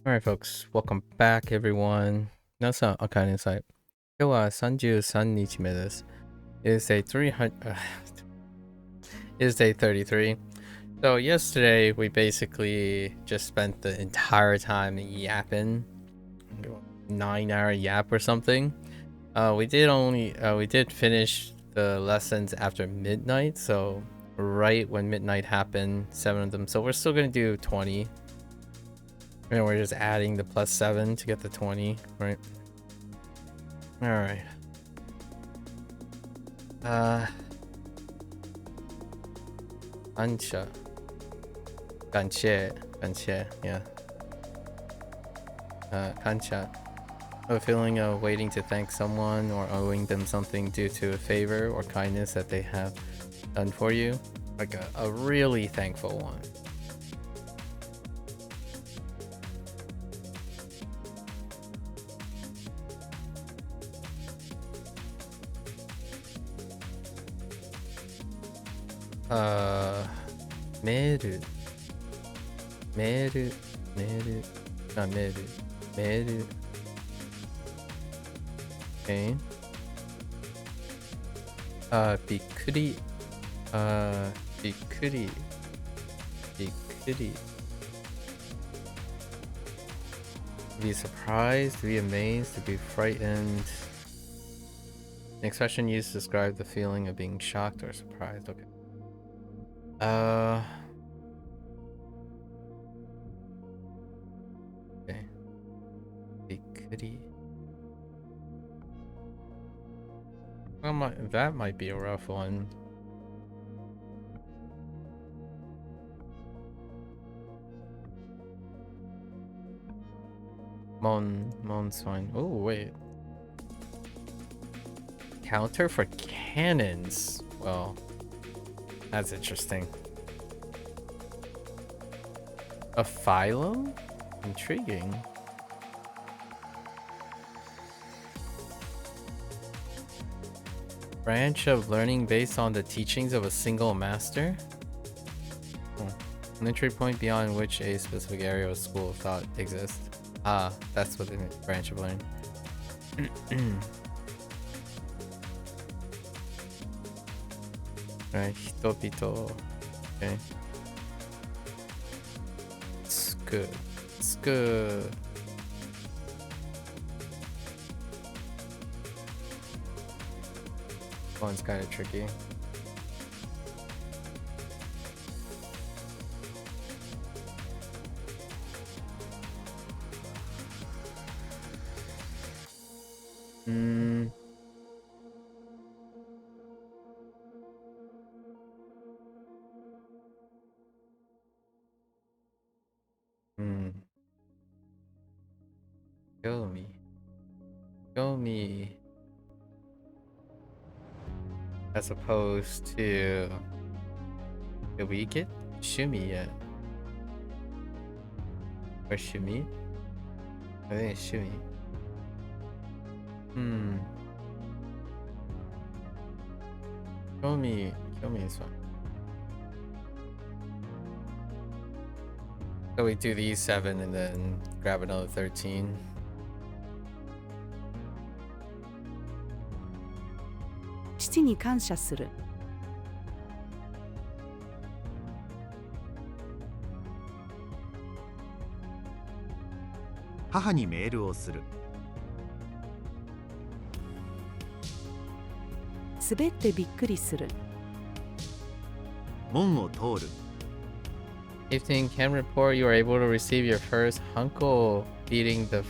Alright, folks. Welcome back, everyone. 皆さん、おかえりなさい。今日は33日目です。It is day 300. It is day 33. So, yesterday, we basically just spent the entire time yapping. 9-hour yap or something. We did finish the lessons after midnight. So, right when midnight happened, 7 of them. So, we're still going to do 20. And we're just adding the +7 to get the 20, right? Alright. Ancha. Ganche, yeah. Kancha. A feeling of waiting to thank someone or owing them something due to a favor or kindness that they have done for you. Like a really thankful one. Meru. Not meru. Okay. Bikkuri. Bikkuri. To be surprised, to be amazed, to be frightened. An expression used to describe the feeling of being shocked or surprised. Okay. Okay. Bikkuri. Well, that might be a rough one. Mon's fine. Oh, wait. Counter for cannons. Well, that's interesting. A phylum? Intriguing. Branch of learning based on the teachings of a single master? An entry point beyond which a specific area of school of thought exists. Ah, that's what the branch of learning. Right, hitobito. Okay. It's good. It's good. One's kind of tricky. Show me. As opposed to... Did we get Shumi yet? Or Shumi? I think it's Shumi. Show me is fine. So we do these 7 and then grab another 13. Evening can report you were able to receive your first Hunko, beating the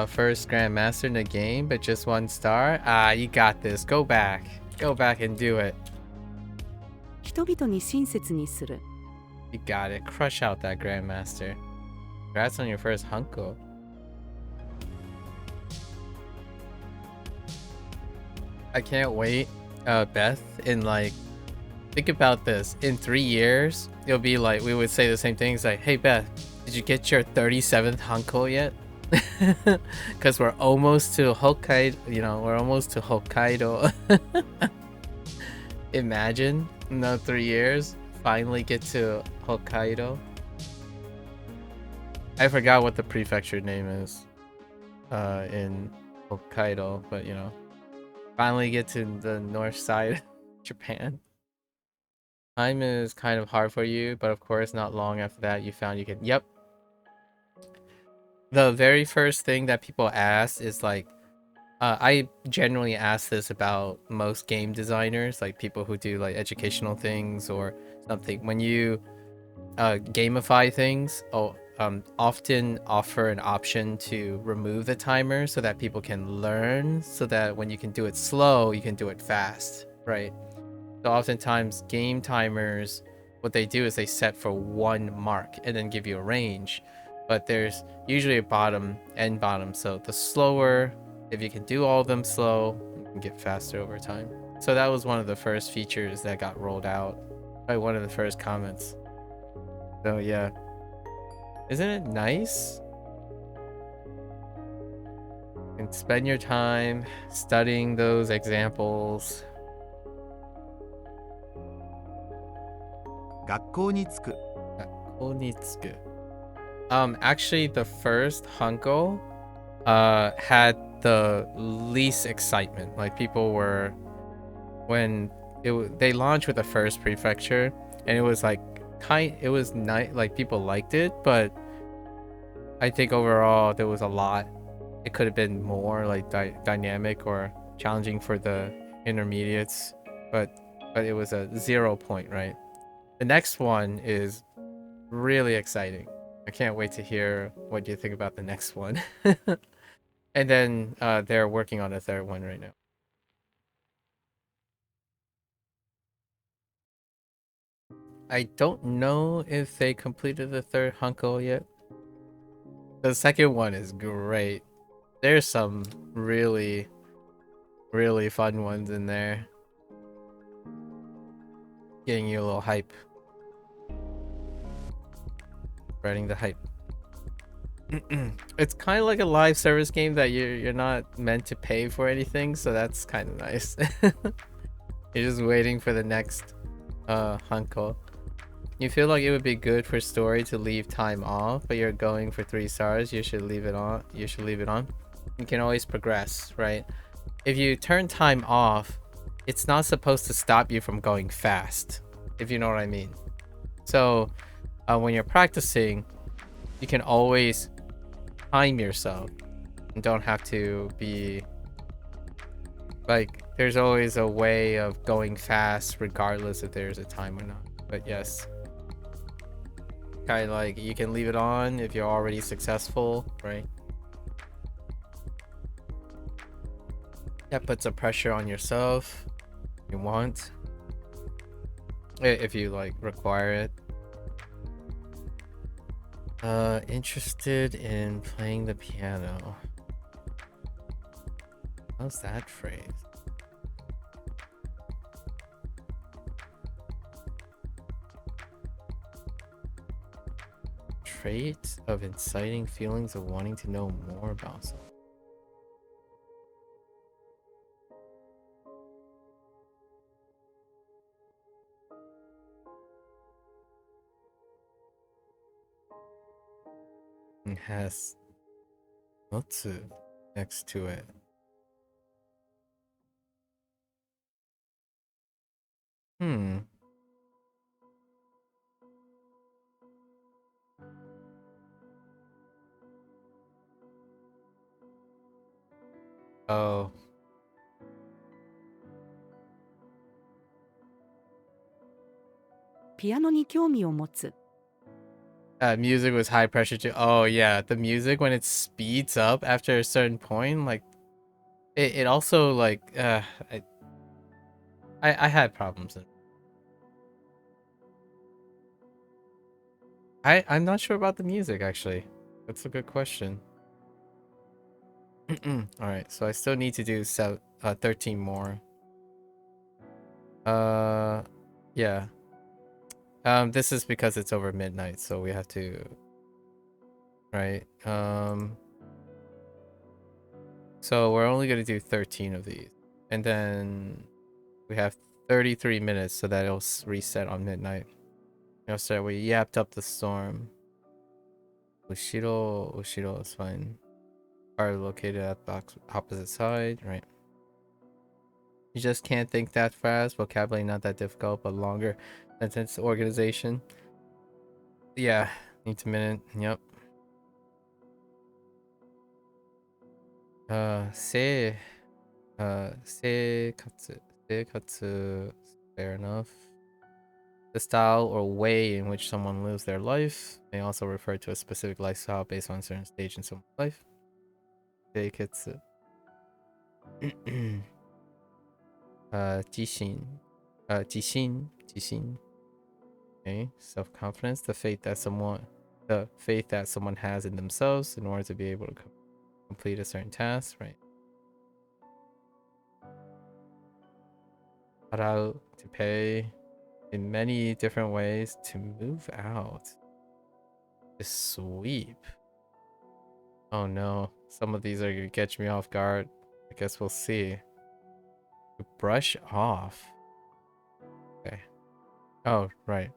first Grandmaster in the game, but just 1 star. Ah, you got this. Go back and do it. You got it. Crush out that Grandmaster. Congrats on your first Hunko. I can't wait, Beth, in like, think about this. In 3 years, it'll be like, we would say the same things like, hey Beth, did you get your 37th Hanko yet? Because we're almost to Hokkaido, we're almost to Hokkaido. Imagine, in 3 years, finally get to Hokkaido. I forgot what the prefecture name is in Hokkaido, but you know, finally get to the north side of Japan. Time is kind of hard for you, but of course not long after that you found you can. Yep. The very first thing that people ask is like, I generally ask this about most game designers, like people who do like educational things or something. When you gamify things, often offer an option to remove the timer so that people can learn, so that when you can do it slow, you can do it fast, right? So oftentimes game timers, what they do is they set for one mark and then give you a range, but there's usually a bottom and bottom. So the slower, if you can do all of them slow, you can get faster over time. So that was one of the first features that got rolled out by one of the first comments. So yeah, isn't it nice? And spend your time studying those examples. 学校に着く Konitsuku. Actually, the first Hanko had the least excitement. Like people were, when they launched with the first prefecture, and it was like it was nice. Like people liked it, but I think overall there was a lot. It could have been more like dynamic or challenging for the intermediates, but it was a 0 point, right? The next one is really exciting. I can't wait to hear what you think about the next one. And then they're working on a third one right now. I don't know if they completed the third Hunko yet. The second one is great. There's some really, really fun ones in there. Getting you a little hype. Spreading the hype. It's kind of like a live service game that you're not meant to pay for anything, so that's kind of nice. You're just waiting for the next Hanko. You feel like it would be good for story to leave time off, but you're going for 3 stars, you should leave it on. You should leave it on. You can always progress, right? If you turn time off, it's not supposed to stop you from going fast, if you know what I mean. So when you're practicing, you can always time yourself and don't have to be like, there's always a way of going fast regardless if there's a time or not. But yes, kind of like you can leave it on if you're already successful, right? That puts a pressure on yourself if you want, if you like require it. Interested in playing the piano. How's that phrase? Trait of inciting feelings of wanting to know more about something. It has Motsu next to it. Oh. Music was high pressure too. Oh yeah, the music when it speeds up after a certain point, like it also like I had problems. I'm not sure about the music actually. That's a good question. All right, so I still need to do 13 more. Yeah. This is because it's over midnight, so we have to, right? So we're only gonna do 13 of these, and then we have 33 minutes, so that it'll reset on midnight. So we yapped up the storm. Ushiro is fine. Are located at the opposite side, right? You just can't think that fast. Vocabulary not that difficult, but longer sentence organization. Yeah, needs a minute. Yep. Se seikatsu. Fair enough. The style or way in which someone lives their life may also refer to a specific lifestyle based on a certain stage in someone's life. Seikatsu. Jishin. Jishin. Okay, self-confidence, the faith that someone has in themselves in order to be able to complete a certain task, right? Harau, to pay, in many different ways, to move out, to sweep. Oh no, some of these are gonna catch me off guard. I guess we'll see. To brush off. Okay. Oh, right.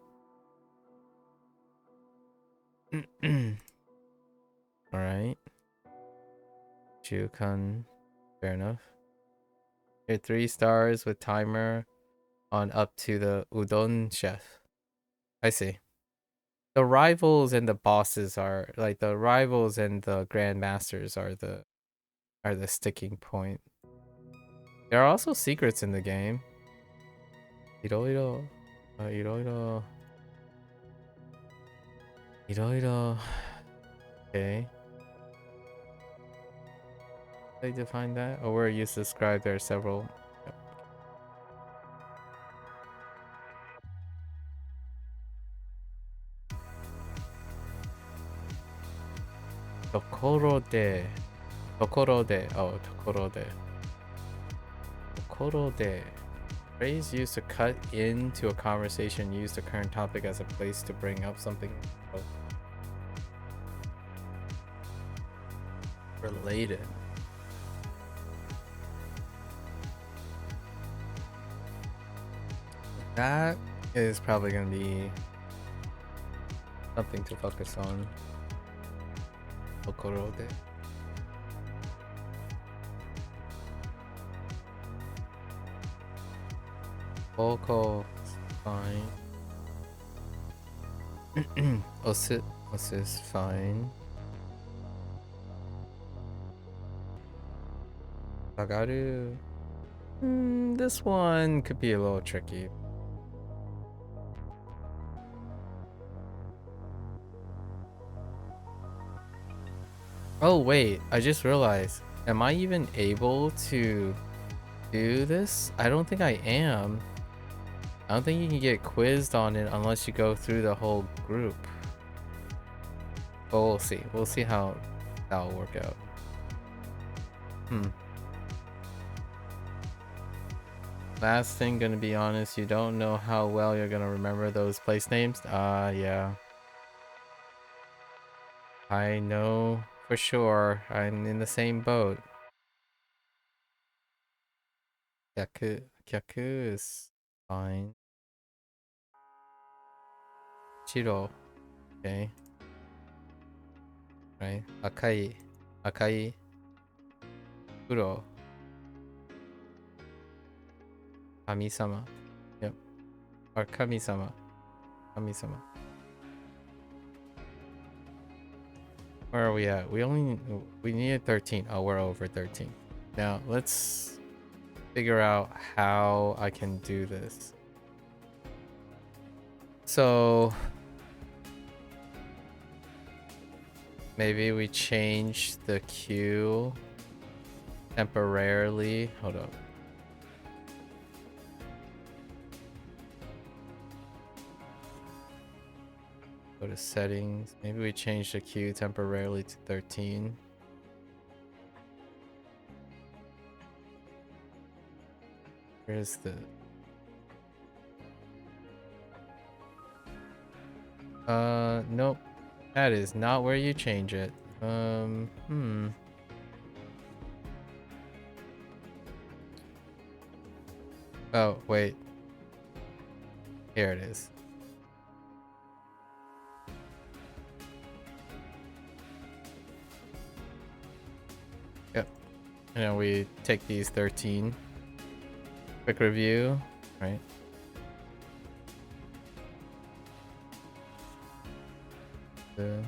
Alright. Jukan. Fair enough. Here, 3 stars with timer on up to the udon chef. I see. The rivals and the bosses are like the rivals and the grandmasters are the sticking point. There are also secrets in the game. Iroiro. Okay. They define that? Or where you subscribe, there are several. Yep. Tokorode. Tokorode. Phrase used to cut into a conversation, use the current topic as a place to bring up something related. That is probably going to be something to focus on. Tokorode. Vocal, fine. Osu is fine. Sagaru. This one could be a little tricky. Oh wait, I just realized. Am I even able to do this? I don't think I am. I don't think you can get quizzed on it unless you go through the whole group. But we'll see. We'll see how that'll work out. Last thing, gonna be honest, you don't know how well you're gonna remember those place names. Yeah. I know for sure. I'm in the same boat. Kyaku is fine. Chiro. Okay. Right. Akai. Kuro. Kami-sama. Yep. Or Kami-sama. Where are we at? We needed 13. Oh, we're over 13. Now let's figure out how I can do this. So maybe we change the queue temporarily. Hold up. Go to settings. Maybe we change the queue temporarily to 13. Where's the... Nope. That is not where you change it. Oh, wait. Here it is. And then we take these 13. Quick review, right? The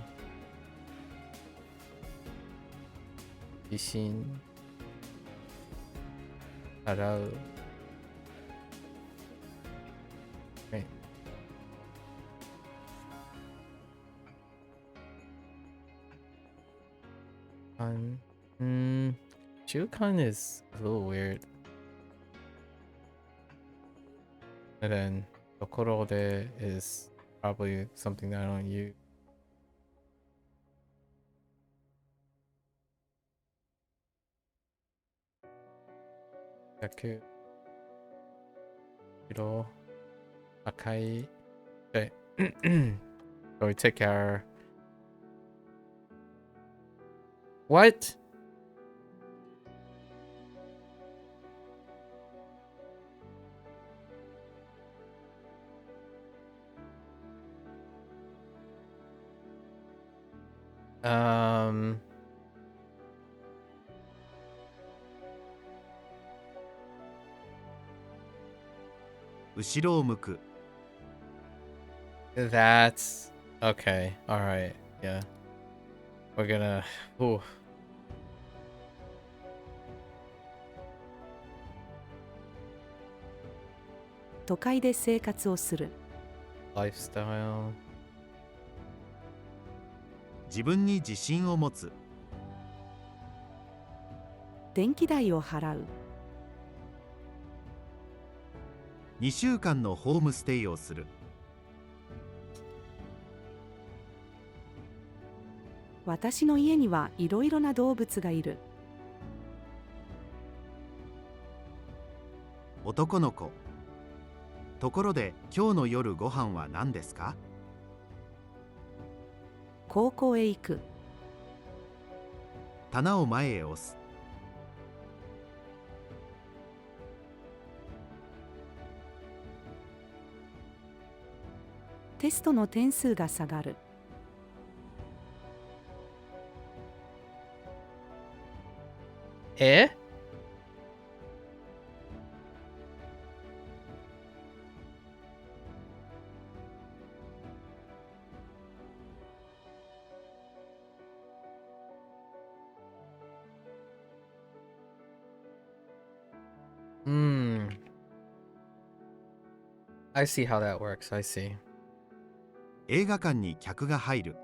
自信払う right. Shukan is a little weird. And then Tokorode is probably something that I don't use. Yaku. Hiro. Akai. Okay. So we take our... What? That's okay. All right. Yeah. We're gonna. Ooh. Lifestyle. 自分に自信を持つ。電気代を払う。2週間のホームステイをする。私の家にはいろいろな動物がいる。男の子。ところで今日の夜ご飯は何ですか？高校へ行く。棚を前へ押す。テストの点数が下がる。えI see how that works. I see. 映画館に客が入る。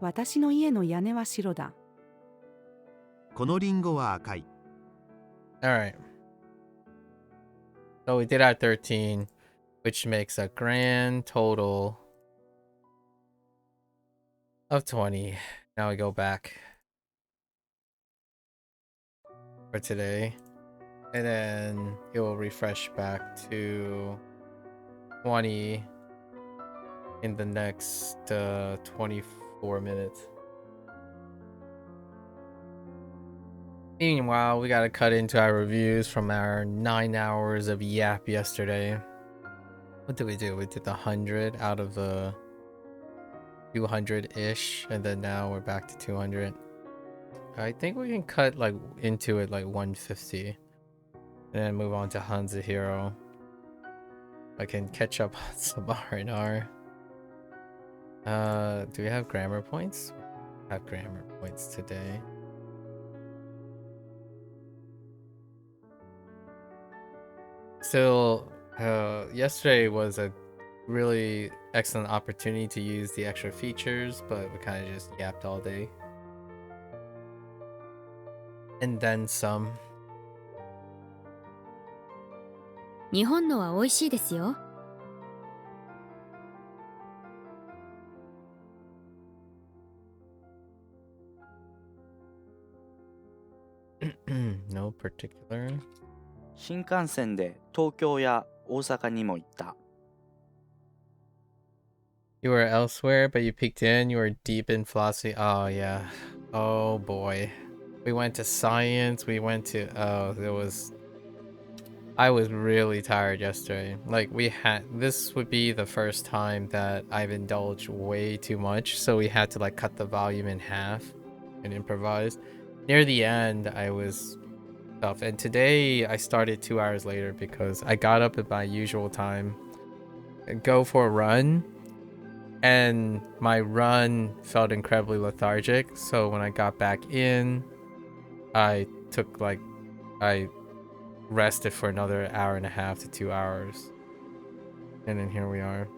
私の家の屋根は白だ。このリンゴは赤い。All right. So we did our 13, which makes a grand total of 20. Now we go back for today. And then it will refresh back to 20 in the next 24 minutes. Meanwhile, we gotta cut into our reviews from our 9 hours of yap yesterday. What did we do? We did the 100 out of the 200-ish, and then now we're back to 200. I think we can cut like into it like 150. And then move on to Hanzo Hero. I can catch up on some R&R. Do we have grammar points? We have grammar points today. Still, yesterday was a really excellent opportunity to use the extra features, but we kind of just yapped all day. And then some. 日本のは美味しいですよ。No particular. 新幹線で東京や大阪にも行った。You were elsewhere, but you peeked in. You were deep in philosophy. Oh, yeah. Oh, boy. We went to science. We went to... Oh, there was... I was really tired yesterday. Like, this would be the first time that I've indulged way too much, so we had to like cut the volume in half. and improvise. Near the end, I was tough. And today, I started 2 hours later because I got up at my usual time and go for a run. And my run felt incredibly lethargic. So when I got back in, I rested for another hour and a half to 2 hours. And then here we are.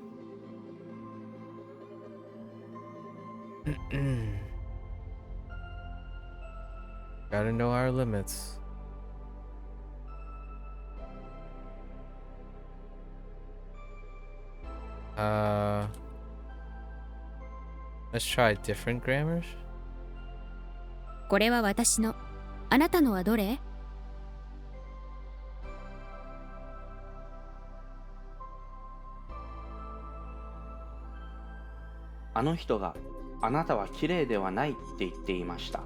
Gotta know our limits. Let's try different grammars. これは私の。あなたのはどれ？あの人があなたは綺麗ではないって言っていました。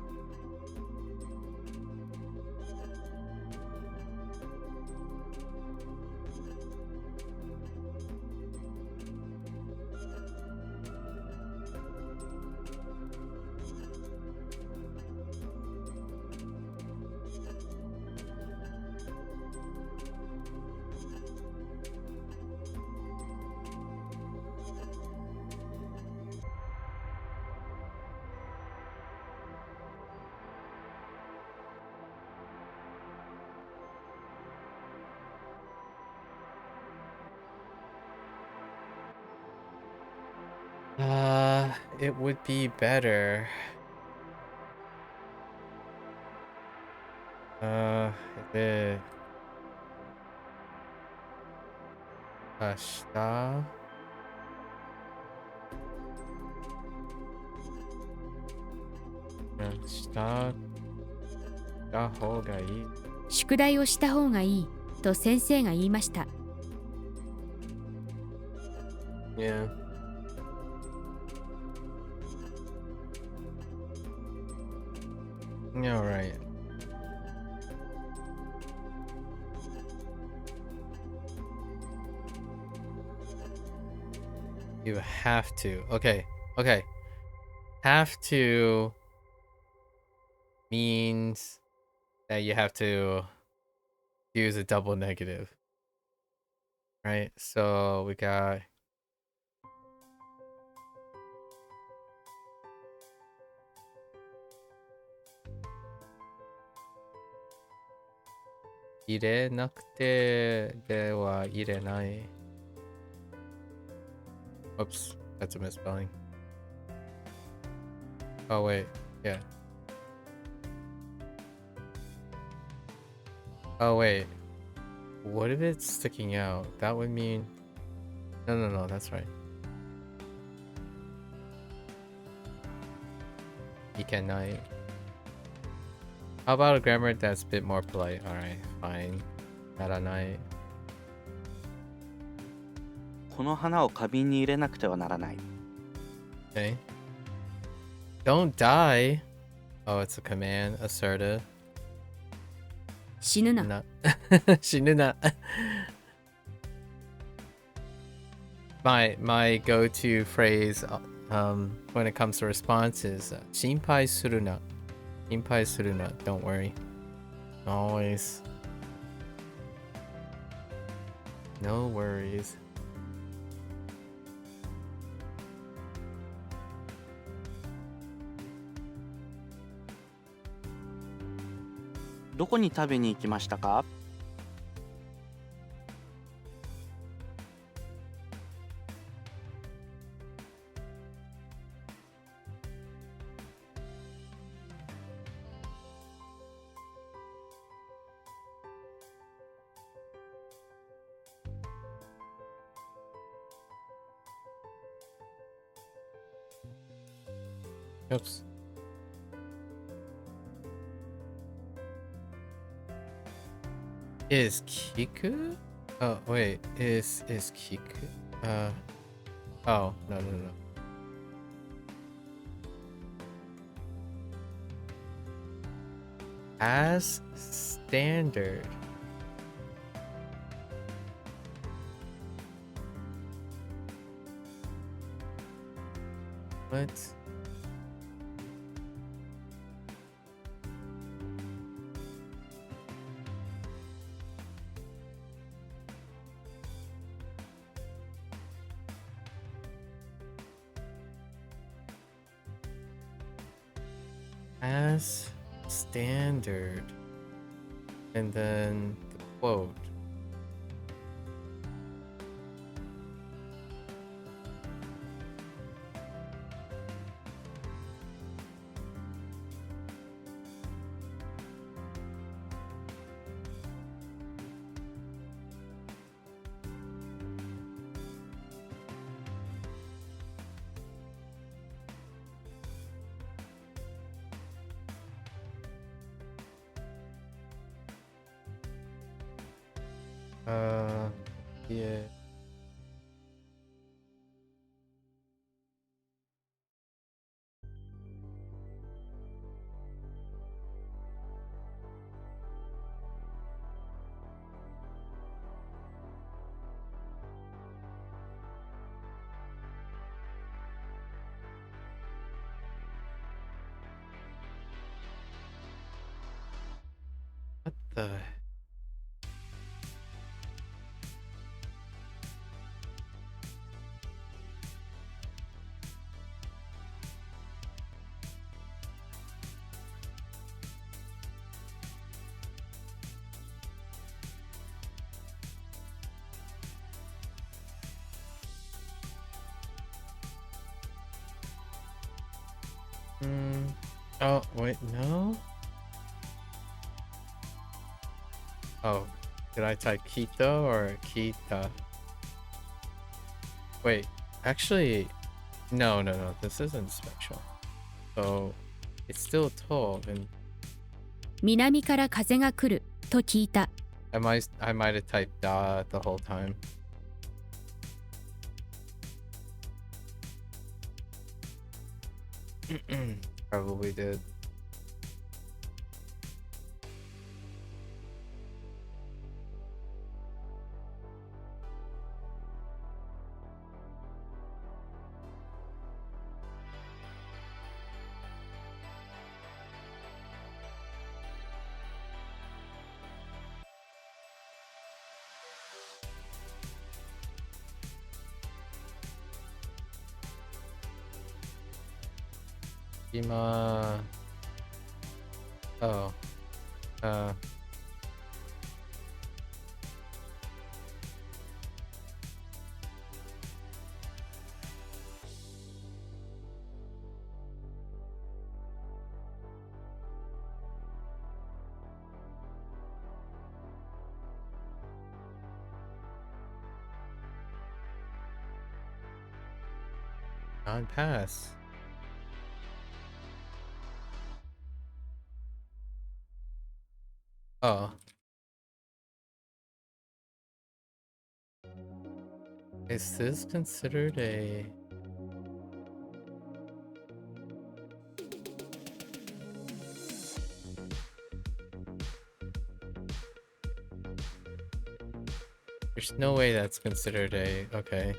It would be better. De Ashita. Ashita. した方がいい。宿題をした方がいいと先生が言いました。Yeah. All right. You have to. Okay. Okay. Have to means that you have to use a double negative. Right? So we got ire nakute de wa ire nai. Oops, that's a misspelling. Oh wait, yeah. Oh wait. What if it's sticking out? That would mean... No, that's right. Ikenai. How about a grammar that's a bit more polite? Alright, fine. Naranai. この花を花瓶に入れなくてはならない。Okay. Don't die. Oh, it's a command. Assertive. 死ぬな。な死ぬな。my go-to phrase when it comes to response is 心配するな。心配するな。Don't worry. Always. No worries. どこに食べに行きましたか？Oops. Is Kiku? Oh wait, is Kiku? Oh no. As standard. What? as standard. And then the quote. Yeah. What the? Oh, wait, no? Oh, did I type Quito or Kita? Wait, actually, no, this isn't special. So, it's still 12, and 南から風が来ると聞いた。 I might have typed da the whole time. Probably did. Ima. Oh. Non-pass. Oh. Is this considered a... There's no way that's considered a... Okay.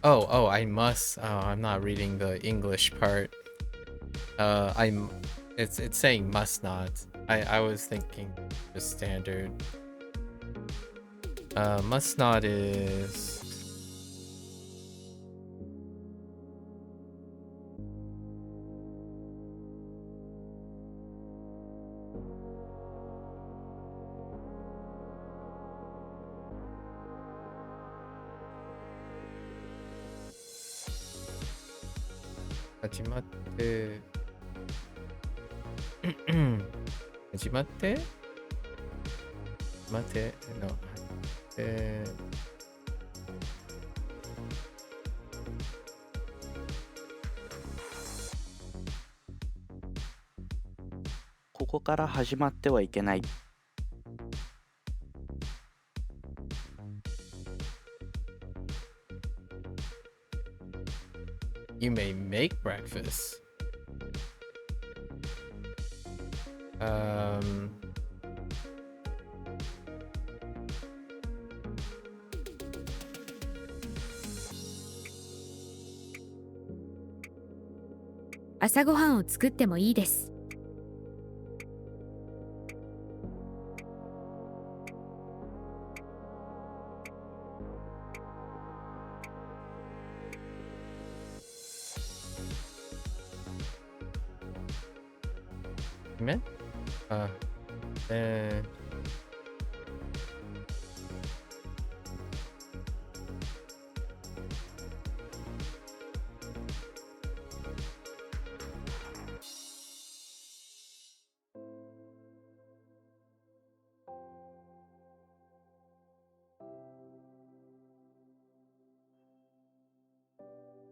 Oh, I must... Oh, I'm not reading the English part. It's saying must not. I was thinking just standard. Must not is... Hajimatte... Hajimatte? Mate? No. Hajimatte... ここから始まってはいけない。You may make breakfast.「朝ごはんを作ってもいいです」。Amen? And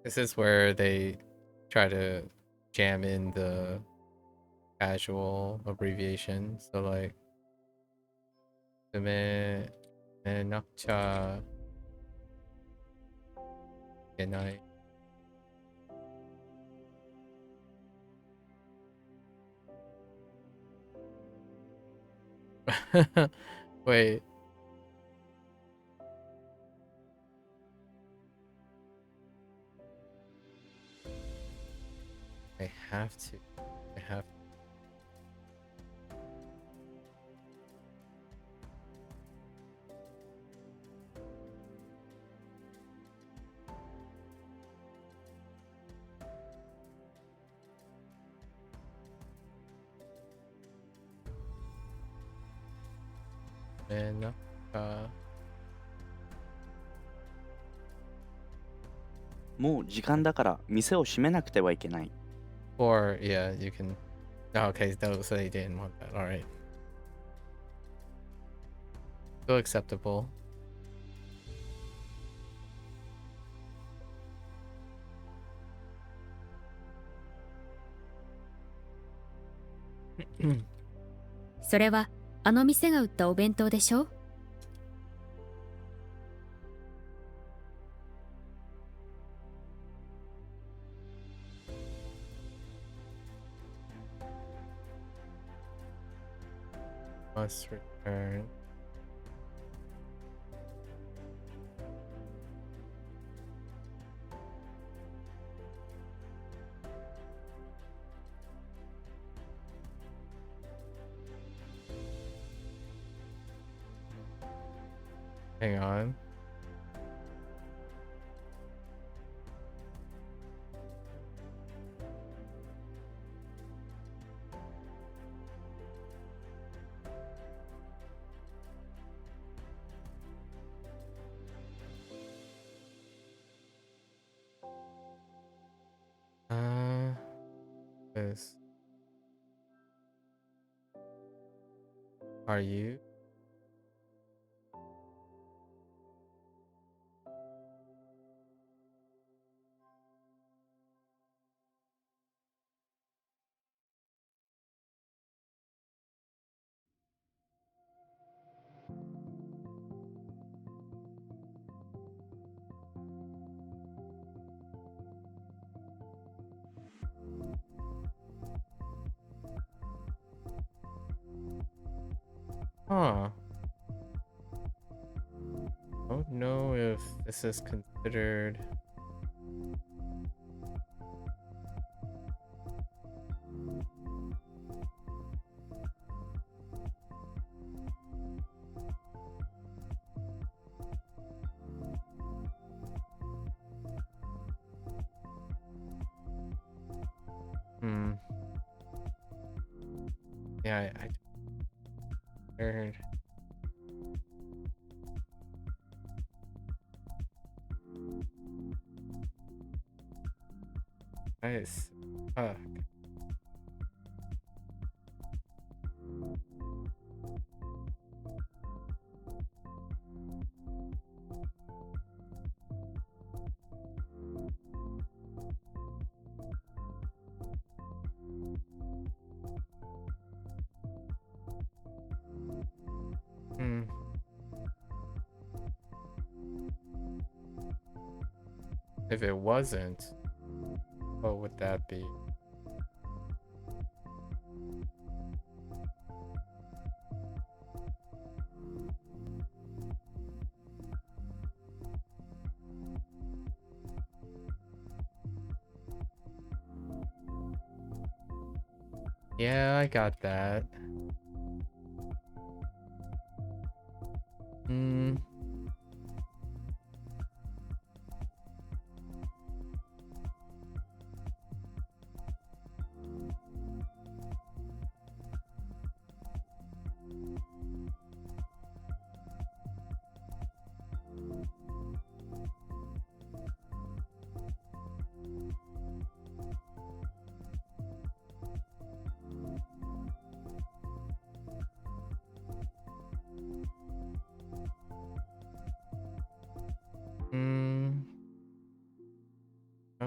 this is where they try to jam in the casual abbreviation. So like, me nakcha genai. Wait. I have to. I have. Andもう時間だから店を閉めなくてはいけない。 or yeah, you can. Oh, okay, so they didn't want that. All right. Still acceptable. Hmm. それはあの店が売ったお弁当でしょ？ Must return. Hang on. This. Are you? Huh. Don't know if this is considered. Hmm. Yeah, I heard. Nice. Fuck. Hmm. If it wasn't, what would that be? Yeah, I got that. Hmm.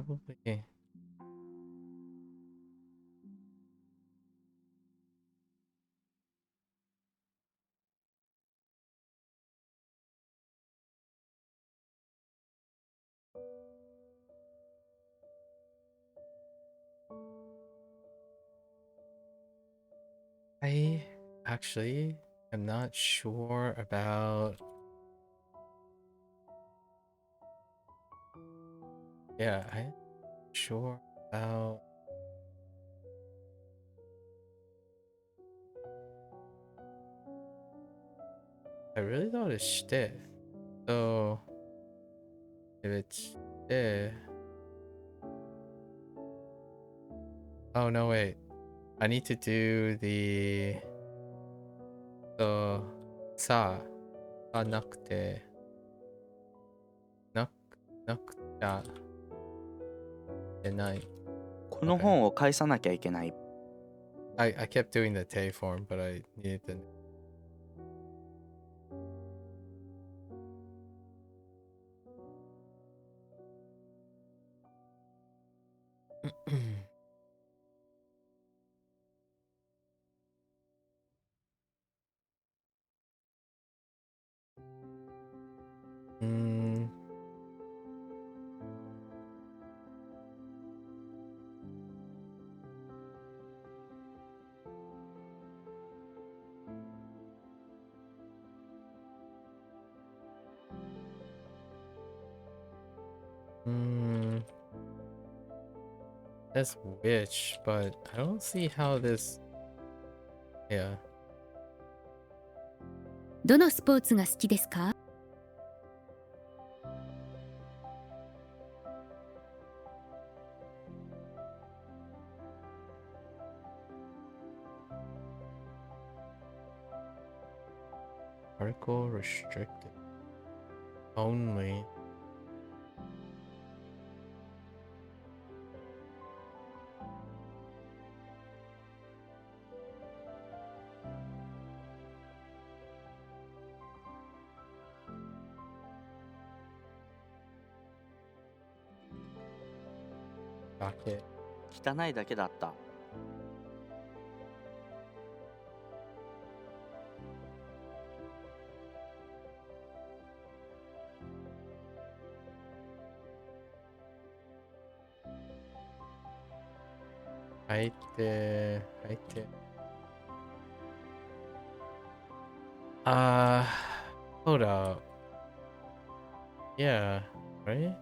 probably. I actually am not sure about. Yeah, I'm sure about. I really thought it's shite. So if it's shite. Oh no, wait. I need to do the sa na kute naくちゃいけない。この本を返さなきゃいけない。I kept doing the te form, but I needed the. mm, that's which, but I don't see how this. Yeah. どのスポーツが好きですか？ Article restricted. Only. Docket. 汚いだけだった。入って入って。Hold up. Yeah, right?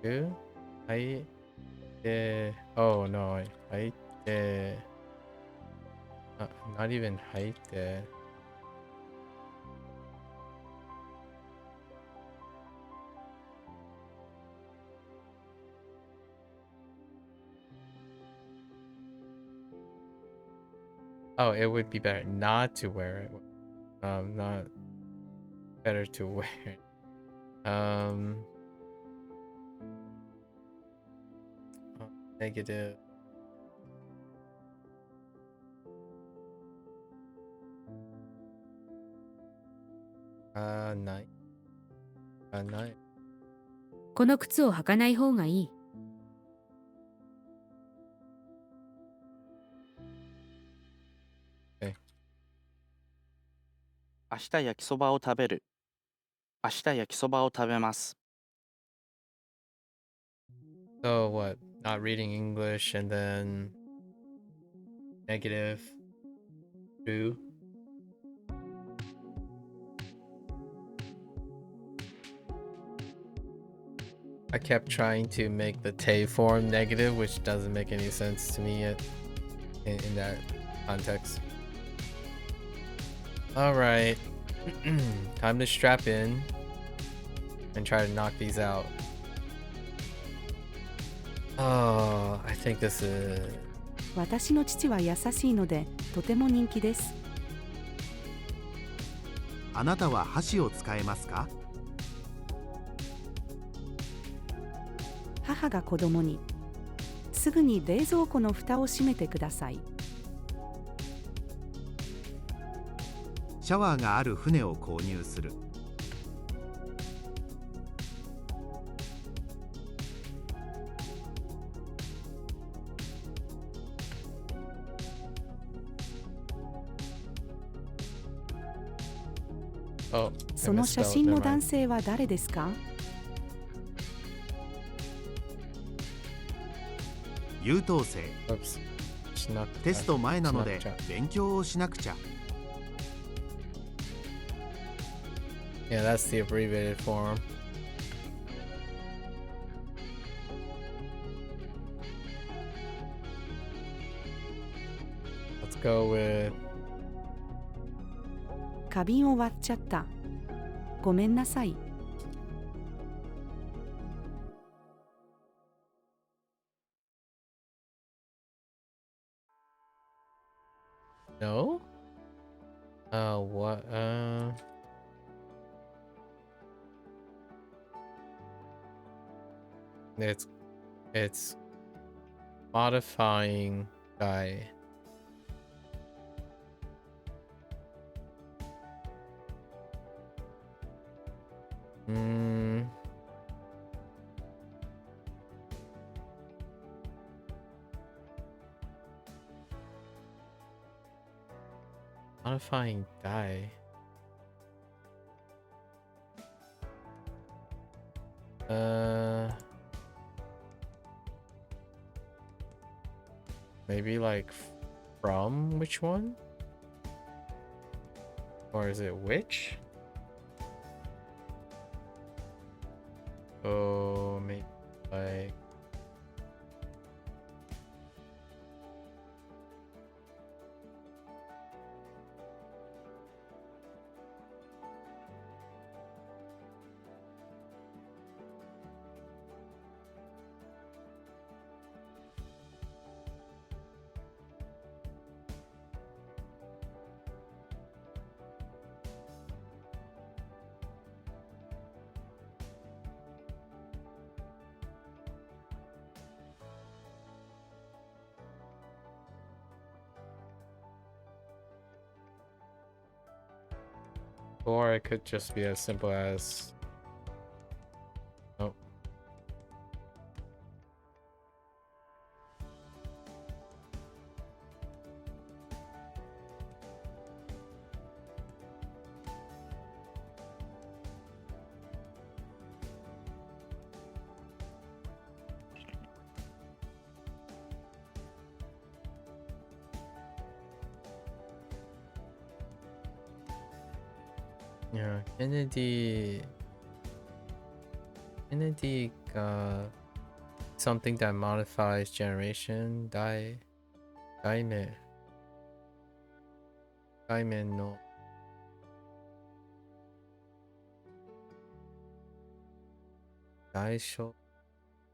Two? 入って。Oh no, 入って。Not even 入って。Oh, it would be better not to wear it. Not better to wear it. Negative. Nine. Nine. この靴を履かない方がいい。明日焼きそばを食べる。明日焼きそばを食べます。So what? Not reading English and then negative 2. I kept trying to make the te form negative, which doesn't make any sense to me yet in that context. Alright. Time to strap in and try to knock these out. Oh, I think this is... 私の父は優しいのでとても人気です。あなたは箸を使えますか？母が子供に、すぐに冷蔵庫の蓋を閉めてください。シャワーがある船を購入する。Oh, その写真の男性は誰ですか？優等生。 Oops. テスト前なので勉強をしなくちゃ。 Yeah, that's the abbreviated form. Let's go with 花瓶を割っちゃった。ごめんなさい。no. What? It's modifying guy. Modifying die. Maybe like from which one? Or is it which? Oh, maybe like or it could just be as simple as oh. Yeah, Kennedy got something that modifies generation. Daimen no Daisho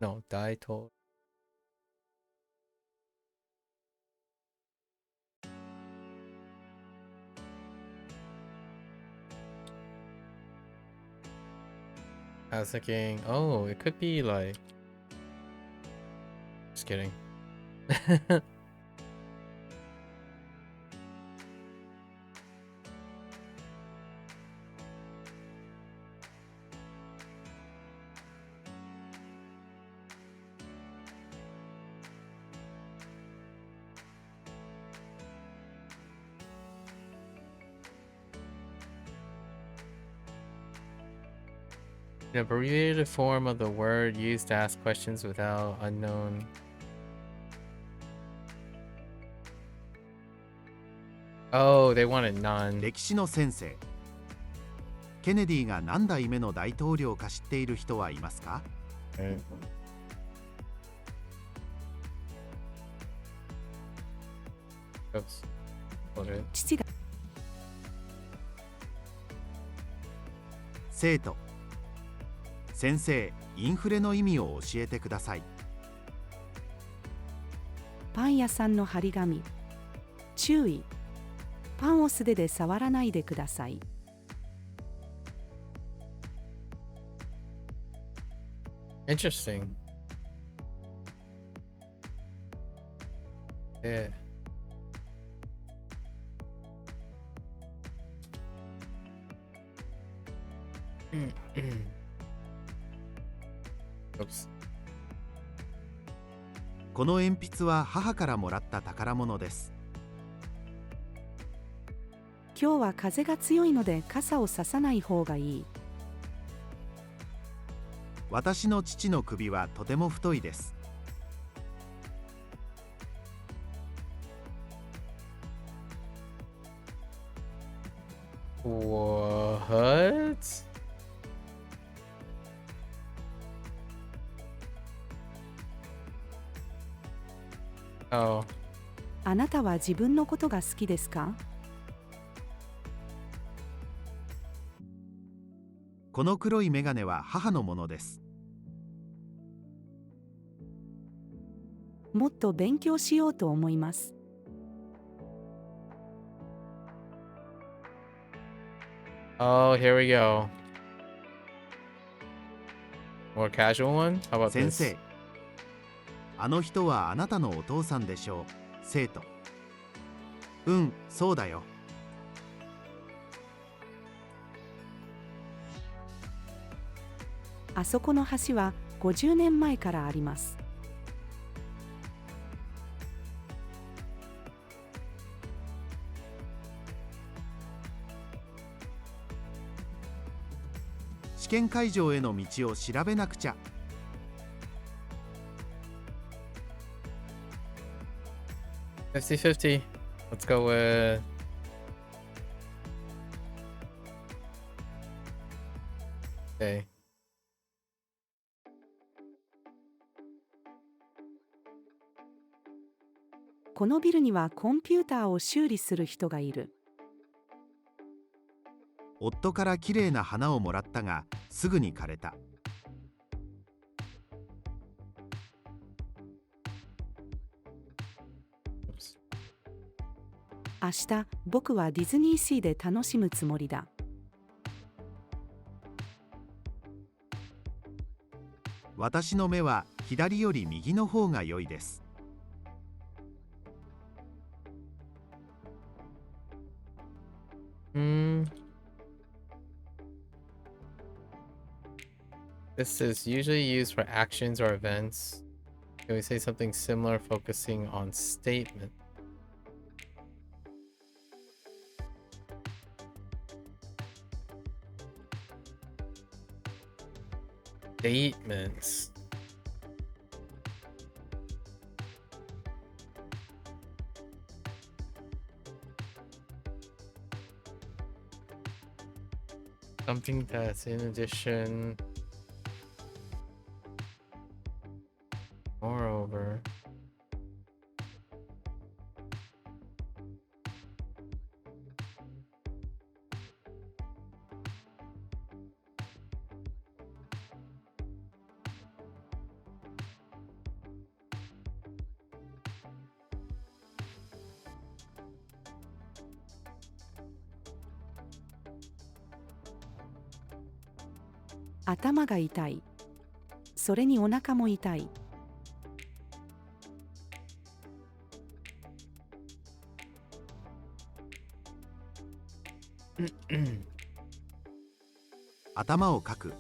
no Daito. I was thinking, oh, it could be like. Just kidding. An abbreviated form of the word used to ask questions without unknown. Oh, they wanted none. 歴史の先生。ケネディが何代目の大統領か知っている人はいますか？ Okay. Oops. Hold it. 父が生徒。先生、インフレの意味を教えてください。パン屋さんの張り紙。注意。パンを素手で触らないでください。Interesting. Yeah. Oops. この鉛筆は母からもらった宝物です。今日は風が強いので傘をささない方がいい。私の父の首はとても太いです。What? Oh, あなたは自分のことが好きですか？この黒いメガネは母のものです。もっと勉強しようと思います。oh, here we go. More casual one? How about 先 this? 生、あの人はあなたのお父さんでしょう。生徒。うん、そうだよ。あそこの橋は50年前からあります。試験会場への道を調べなくちゃ。50-50. Let's go with... Okay. このビルにはコンピューターを修理する人がいる。夫からきれいな花をもらったが、すぐに枯れた。明日、僕はディズニーシーで楽しむつもりだ。私の目は左より右の方が良いです。This is usually used for actions or events. Can we say something similar focusing on statement? Statements. Something that's in addition, moreover.「頭が痛い。それにお腹も痛い。頭をかく。好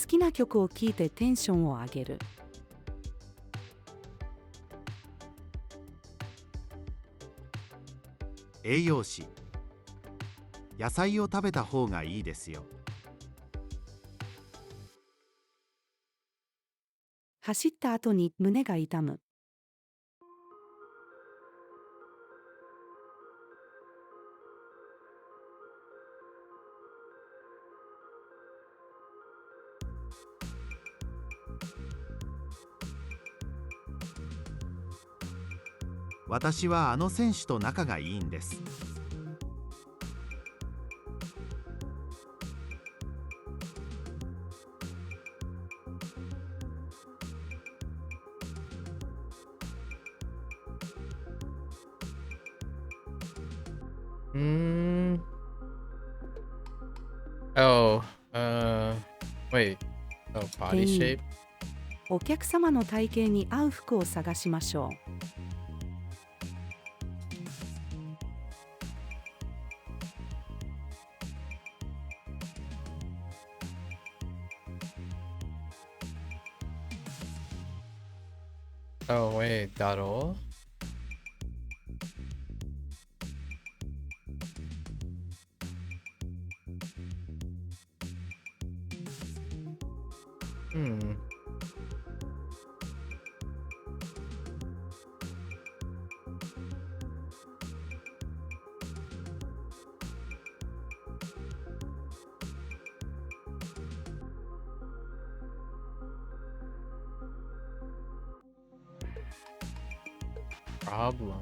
きな曲を聴いてテンションを上げる。栄養士。野菜を食べた方がいいですよ。走った後に胸が痛む。私はあの選手と仲がいいんです。Oh, wait. Oh, body shape? お客様の体型に合う服を探しましょう。Oh wait, daro? Hmm. Problem.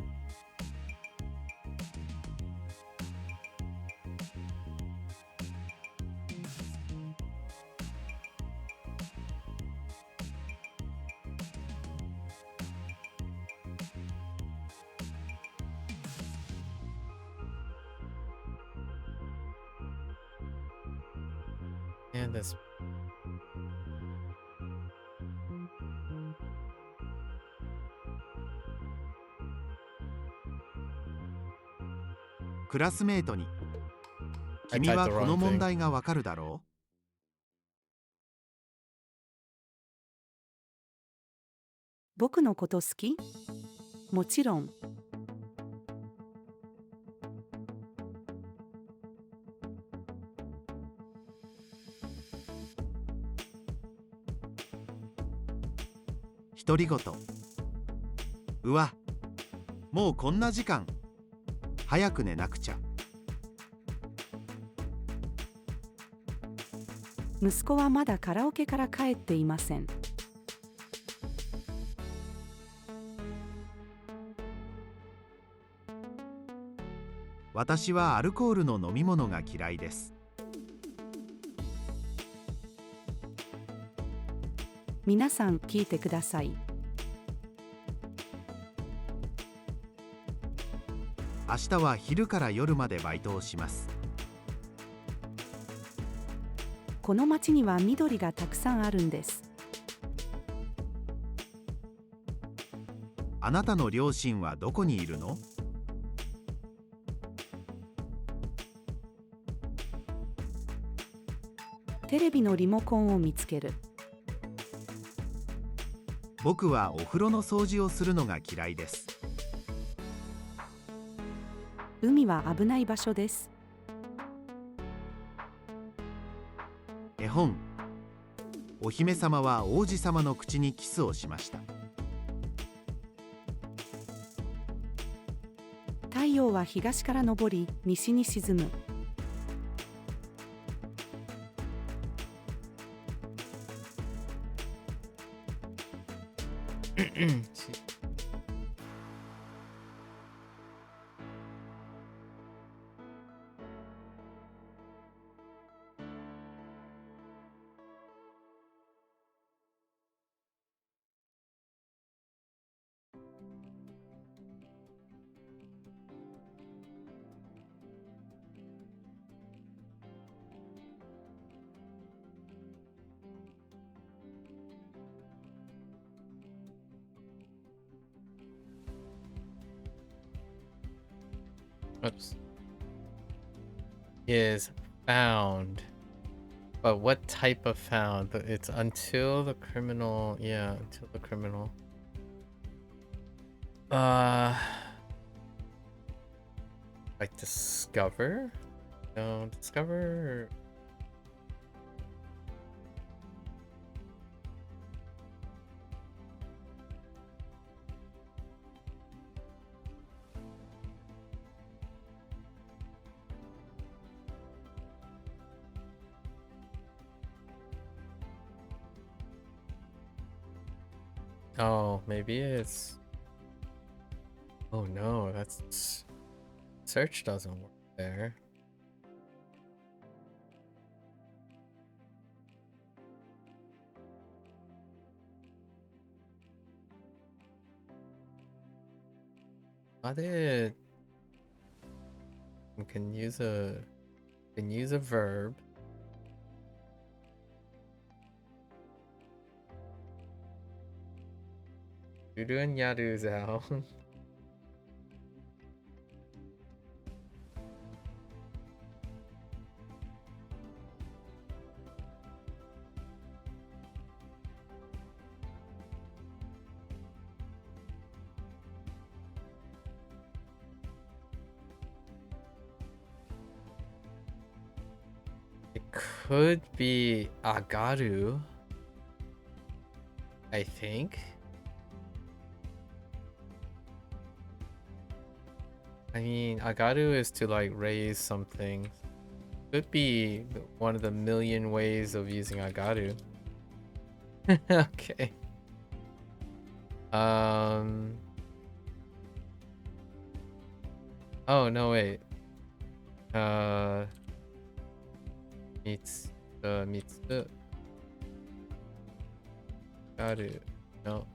And this. クラスメートに I 君 typed は the この wrong 問 thing. 題がわかるだろ僕のこと好き？もちろん。う。独り言。うわ、もうこんな時間。早く寝なくちゃ。息子はまだカラオケから帰っていません。私はアルコールの飲み物が嫌いです。皆さん聞いてください。明日は昼から夜までバイトをします。この町には緑がたくさんあるんです。あなたの両親はどこにいるの？テレビのリモコンを見つける。僕はお風呂の掃除をするのが嫌いです。海は危ない場所です。絵本。お姫様は王子様の口にキスをしました。太陽は東から昇り、西に沈む。Oops. Is found. But what type of found? It's until the criminal. Yeah, until the criminal. Like discover? No, discover. Oh, maybe it's. Oh no, that's. Search doesn't work there. Got it. We can use a verb. Yudu and Yadu's out. could be agaru, I think. I mean, agaru is to like raise something. Could be one of the million ways of using agaru. Okay. Oh no, wait. Mitsu. Garu. No.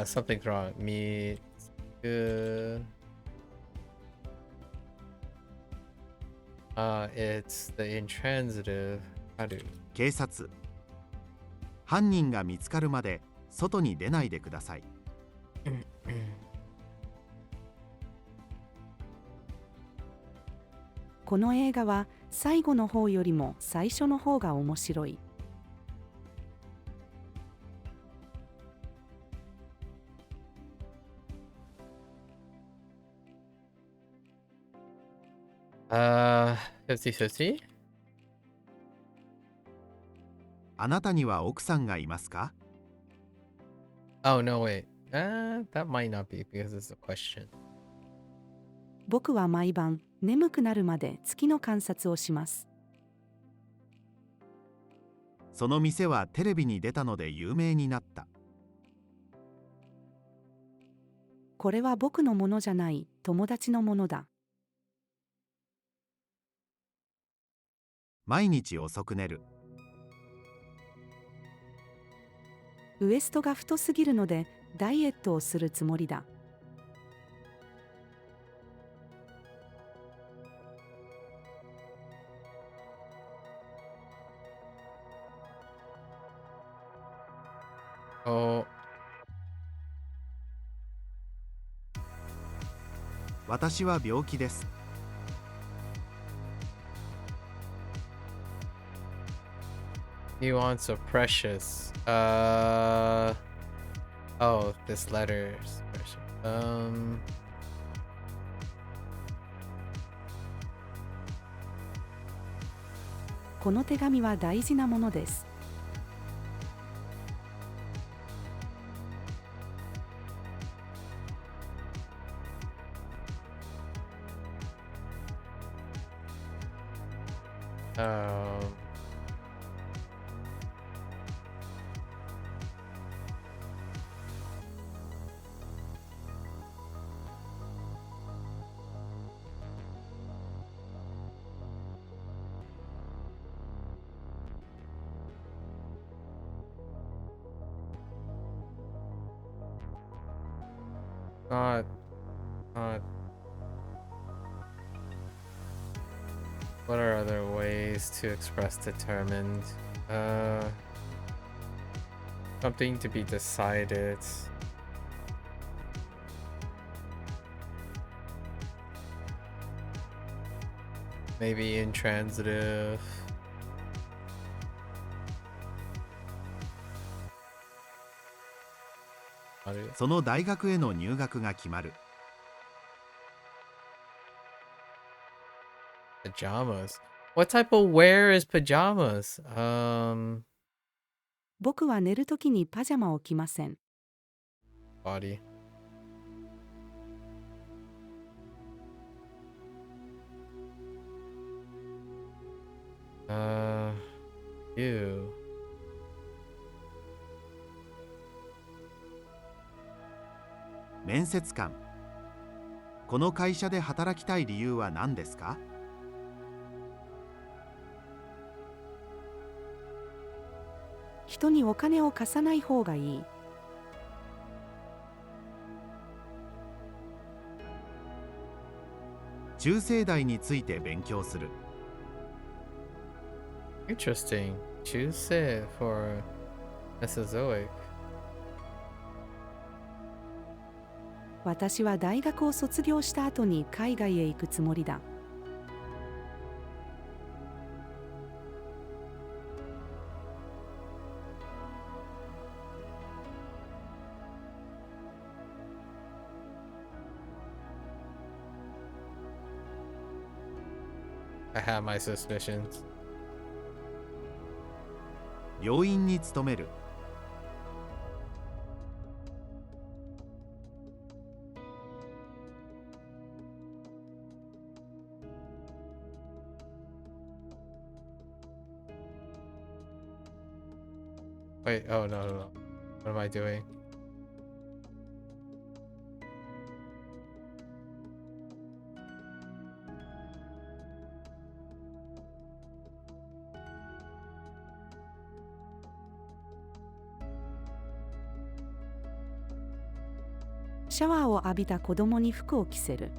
Something's wrong. It's the intransitive. Garu. 警察。犯人が見つかるまで外に出ないでください。この映画は最後の方よりも最初の方が面白い。50-50? あなたには奥さんがいますか？ Oh, no, wait. That might not be because it's a question. 僕は毎晩眠くなるまで月の観察をします。その店はテレビに出たので有名になった。これは僕のものじゃない、友達のものだ。毎日遅く寝る。ウエストが太すぎるのでダイエットをするつもりだ。Oh, 私は病気です。nuance of precious. Oh, this letter is precious. この手紙は大事なものです。not. What are other ways to express determined? Something to be decided. Maybe intransitive. How do you- その大学への入学が決まる。 Pajamas. What type of wear is pajamas? 僕は寝るときにパジャマを着ません。Body. Ew. 面接官。この会社で働きたい理由は何ですか？人にお金を貸さない方がいい。中生代について勉強する。 Interesting. Choose it for Mesozoic. 私は大学を卒業した後に海外へ行くつもりだ。I have my suspicions. 病院に勤める。Wait, oh no, no, no. What am I doing?「シャワーを浴びた子供に服を着せる」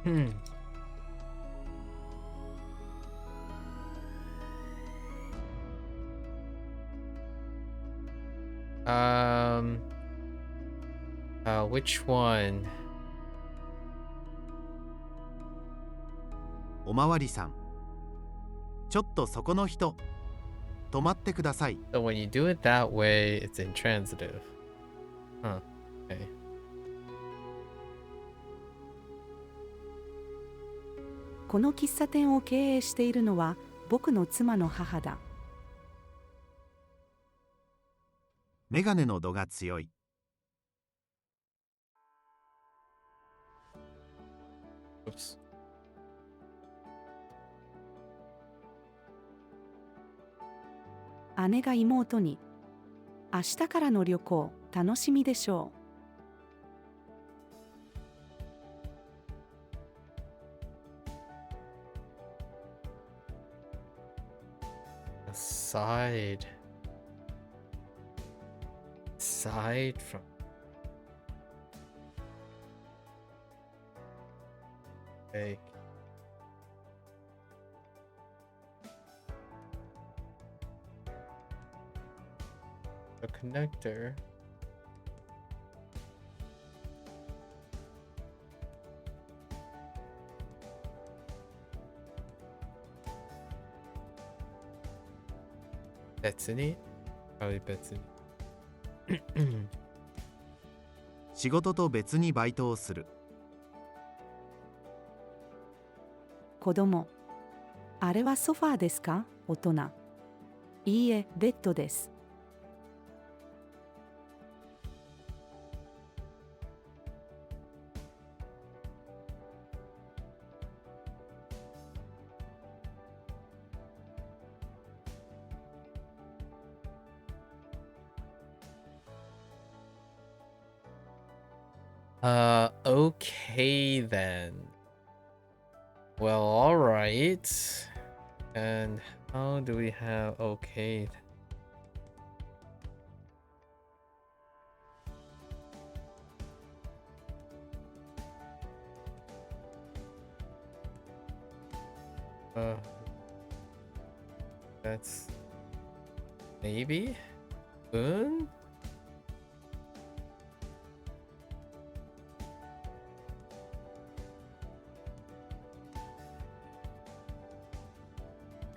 Hmm. Which one? おまわりさん。ちょっとそこの人。止まってください。 So when you do it that way, it's intransitive. Huh. Okay. この喫茶店を経営しているのは僕の妻の母だ。メガネの度が強い。Oops. 姉が妹に「明日からの旅行楽しみでしょ Aside from fake. A connector. Betsy? Probably Betsy. 仕事と別にバイトをする。う」子供「あれはソファーですか？大人いいえ、ベッドです」Okay then. Well, all right. And how do we have okay? That's maybe Boon?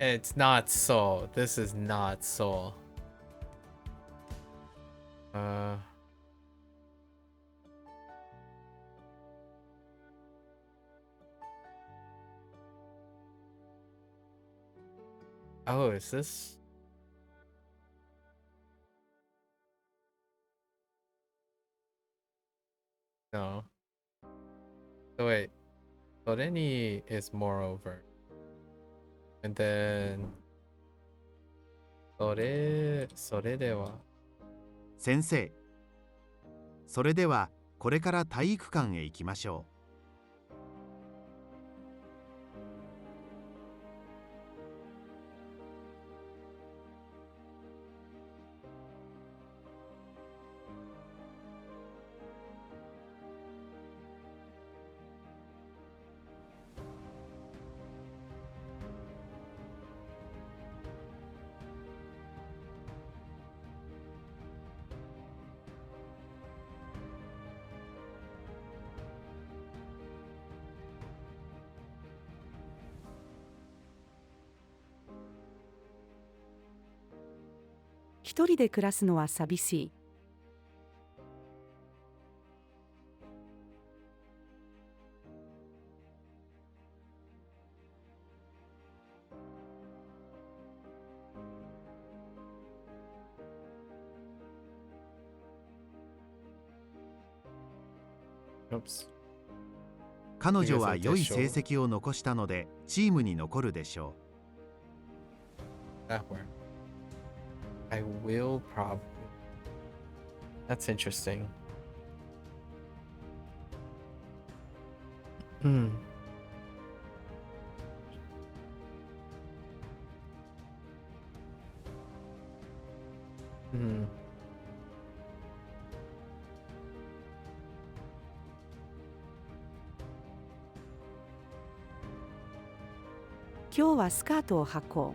It's not Seoul. This is not Seoul. Oh, is this? No. So wait. Soreni is moreover. And then それでは先生。それではこれから体育館へ行きましょう。一人で暮らすのは寂しい。Oops. 彼女は良い成績を残したのでチームに残るでしょ That word. I will probably. That's interesting. Hmm. Hmm. 今日はスカートを履こ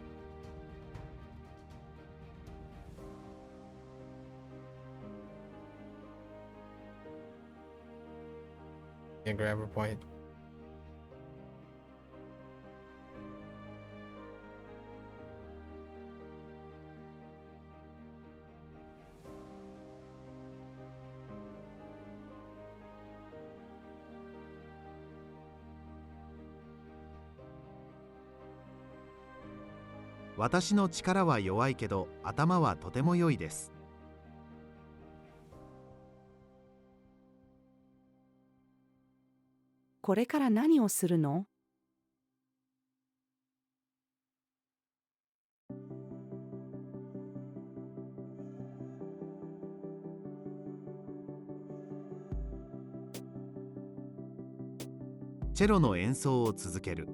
Yeah, grammar point. う。私の力は弱いけど頭はとても良いです。う。これから何をするの？チェロの演奏を続ける。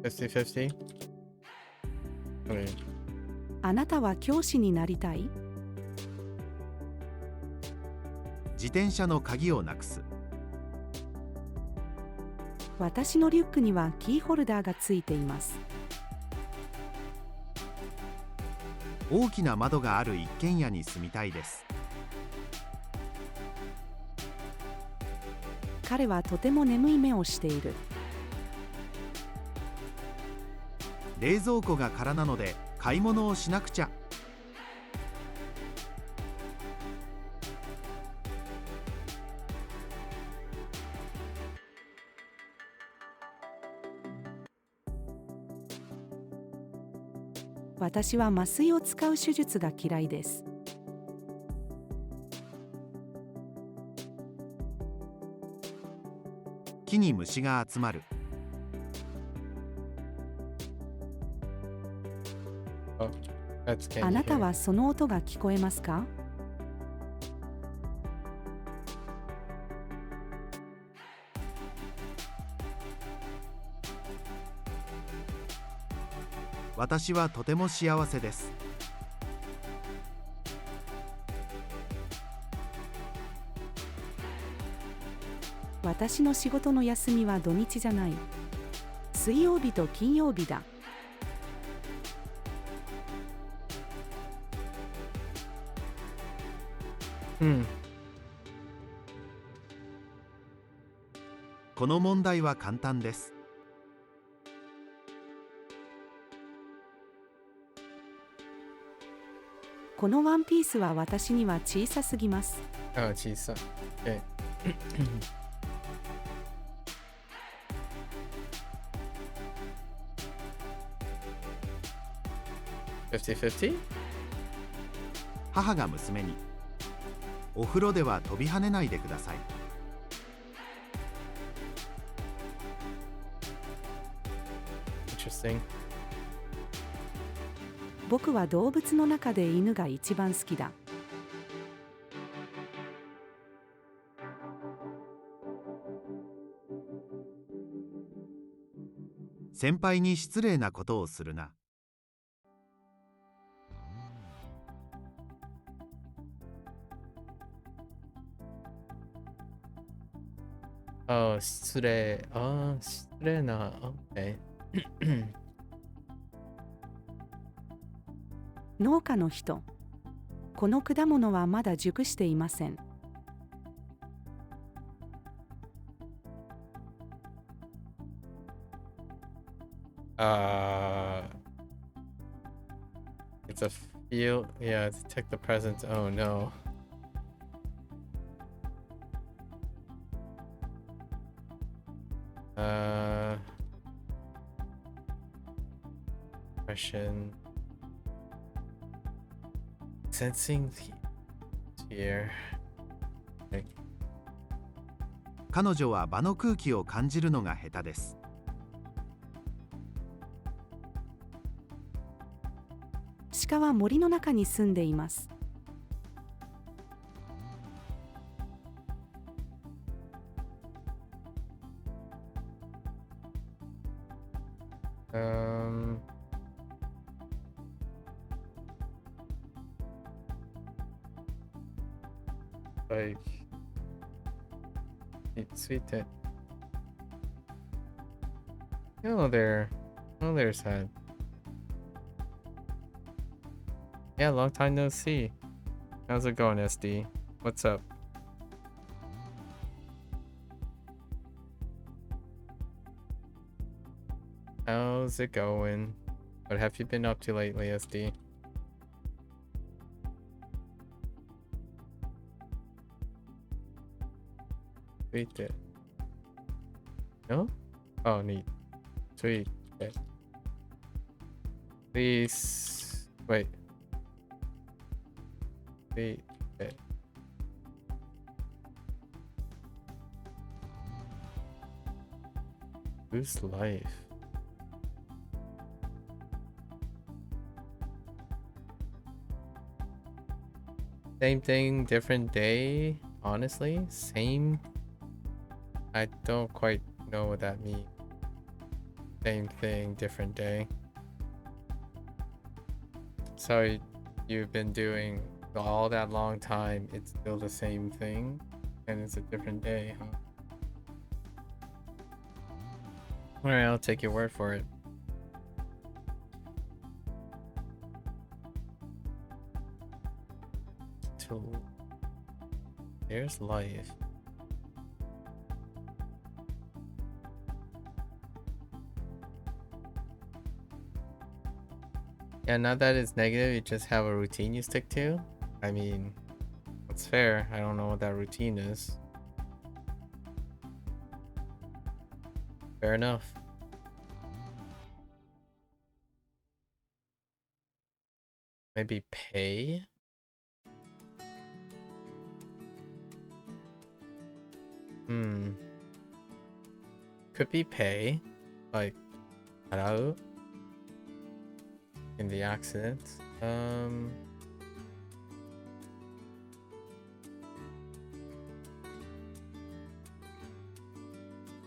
50-50? Okay. あなたは教師になりたい？自転車の鍵をなくす。私のリュックにはキーホルダーがついています。大きな窓がある一軒家に住みたいです。彼はとても眠い目をしている。冷蔵庫が空なので買い物をしなくちゃ。私は麻酔を使う手術が嫌いです。木に虫が集まる。Oh, that's candy あなた here. はその音が聞こえますか？私はとても幸せです。私の仕事の休みは土日じゃない。水曜日と金曜日だ。Hmm. この問題は簡単です。このワンピースは私には小さすぎます。 Oh, geez. Okay. 50-50? 母が娘に、お風呂では飛び跳ねないでください。Interesting. 僕は動物の中で犬が一番好きだ。先輩に失礼なことをするな。Oh, 失礼。ああ、失礼な。Okay. 農家の人。この果物はまだ熟していません。It's a field. Yeah, to take the presents. Oh no. Question. Sensing here. 彼女は場の空気を感じるのが下手です。鹿は森の中に住んでいます。Like, it's sweet that. Hello there. Hello there, Sad. Yeah, long time no see. How's it going, SD? What's up? How's it going? What have you been up to lately, SD? Sweet it. No? Oh, neat. Sweet it. Please. Wait. Sweet it. Whose life? Same thing, different day. Honestly, same. I don't quite know what that means. Same thing, different day. So you've been doing all that long time, it's still the same thing, and it's a different day, huh? Alright, I'll take your word for it. There's life. Yeah, now that it's negative, you just have a routine you stick to. I mean, that's fair. I don't know what that routine is. Fair enough. Maybe pay? Could be pay, like 払う in the accident.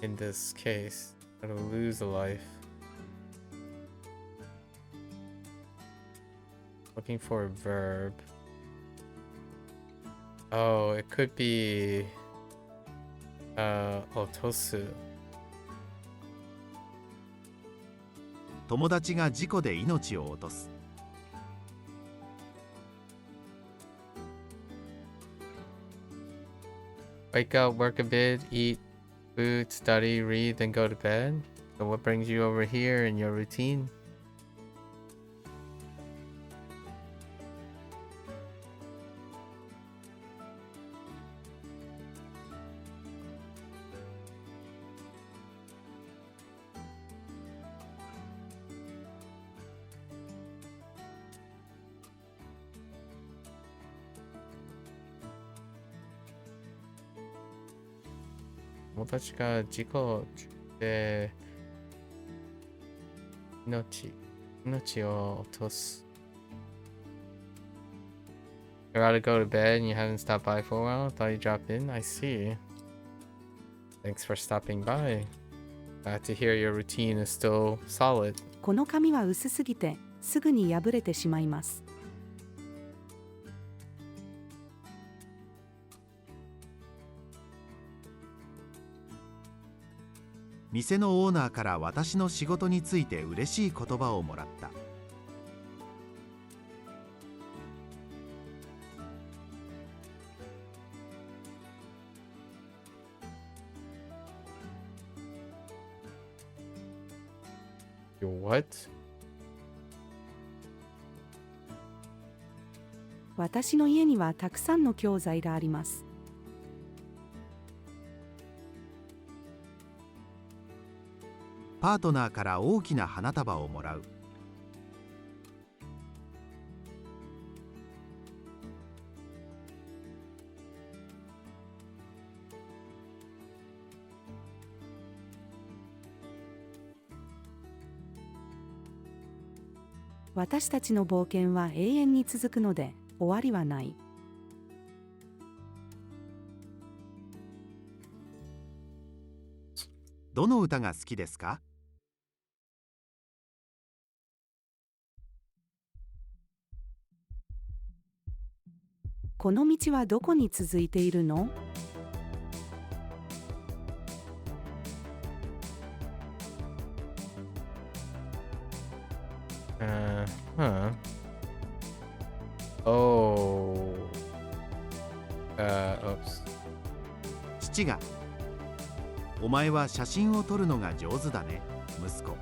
In this case, I'll lose a life. Looking for a verb. Oh, it could be 落とす。友達が事故で命を落とす。Wake up, work a bit, eat food, study, read, then go to bed. So what brings you over here in your routine? Motochika jiko de inochi o otosu. You're about to go to bed and you haven't stopped by for a while? Thought you dropped in? I see. Thanks for stopping by. Glad to hear your routine is still solid. この紙は薄すぎてすぐに破れてしまいます。店のオーナーから私の仕事について嬉しい言葉をもらった。Your what? 私の家にはたくさんの教材があります。パートナーから大きな花束をもらう。私たちの冒険は永遠に続くので終わりはない。どの歌が好きですか？この道はどこに続いているの？Huh. Oh. Oops. 父が、お前は写真を撮るのが上手だね、息子。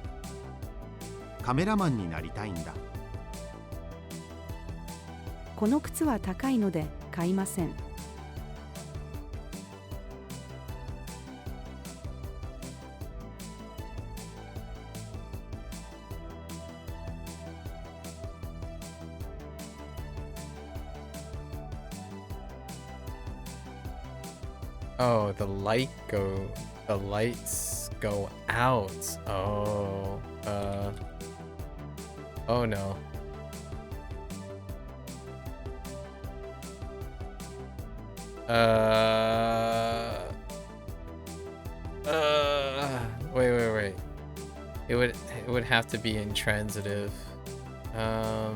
カメラマンになりたいんだ。この靴は高いので買いません。Oh, the lights go out. Oh, oh no. Wait. It would have to be intransitive. How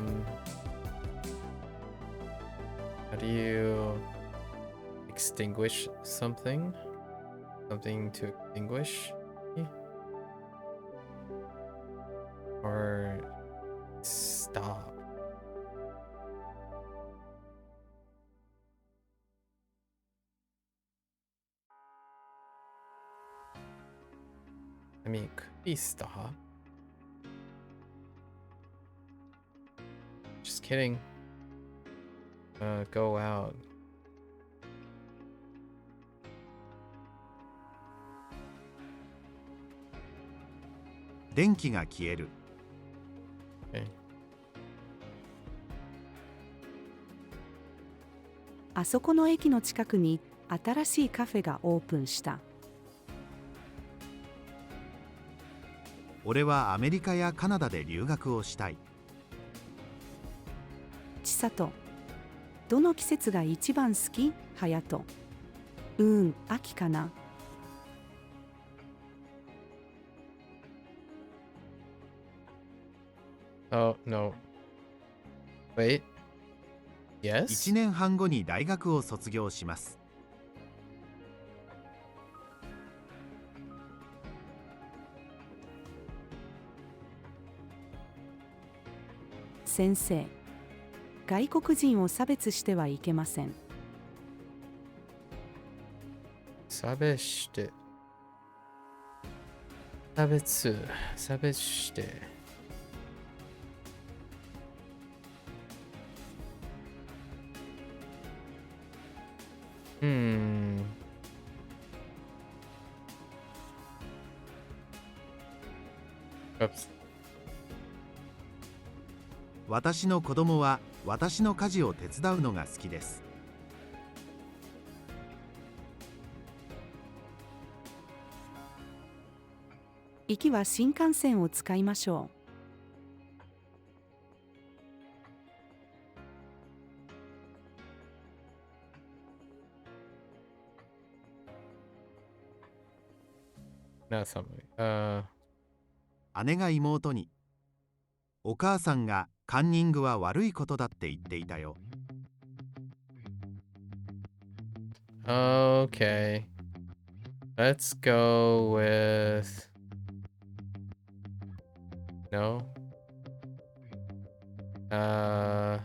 do you extinguish something? Something to extinguish? Or stop? I mean, it could be stop. Just kidding. Go out.電気が消える。Okay. あそこの駅の近くに新しいカフェがオープンした。俺はアメリカやカナダで留学をしたい。千里、どの季節が一番好き？隼人。秋かな。Oh, no. Wait. 1 Yes? 年半後に大学を卒業します。先生、外国人を差別してはいけません。差別して。Oops. 私の子供は私の家事を手伝うのが好きです。行きは新幹線を使いましょう。Not something. 姉が妹に、お母さんがカンニングは悪いことだって言っていたよ。Okay. Let's go with no. An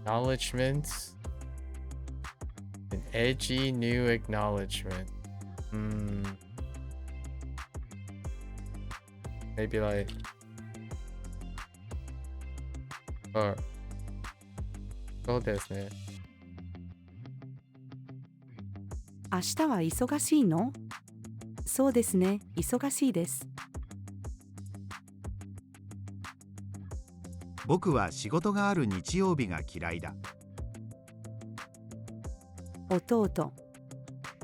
acknowledgement. An edgy new acknowledgement. Maybe like, or そうですね。明日は忙しいの？そうですね、忙しいです。僕は仕事がある日曜日が嫌いだ。弟。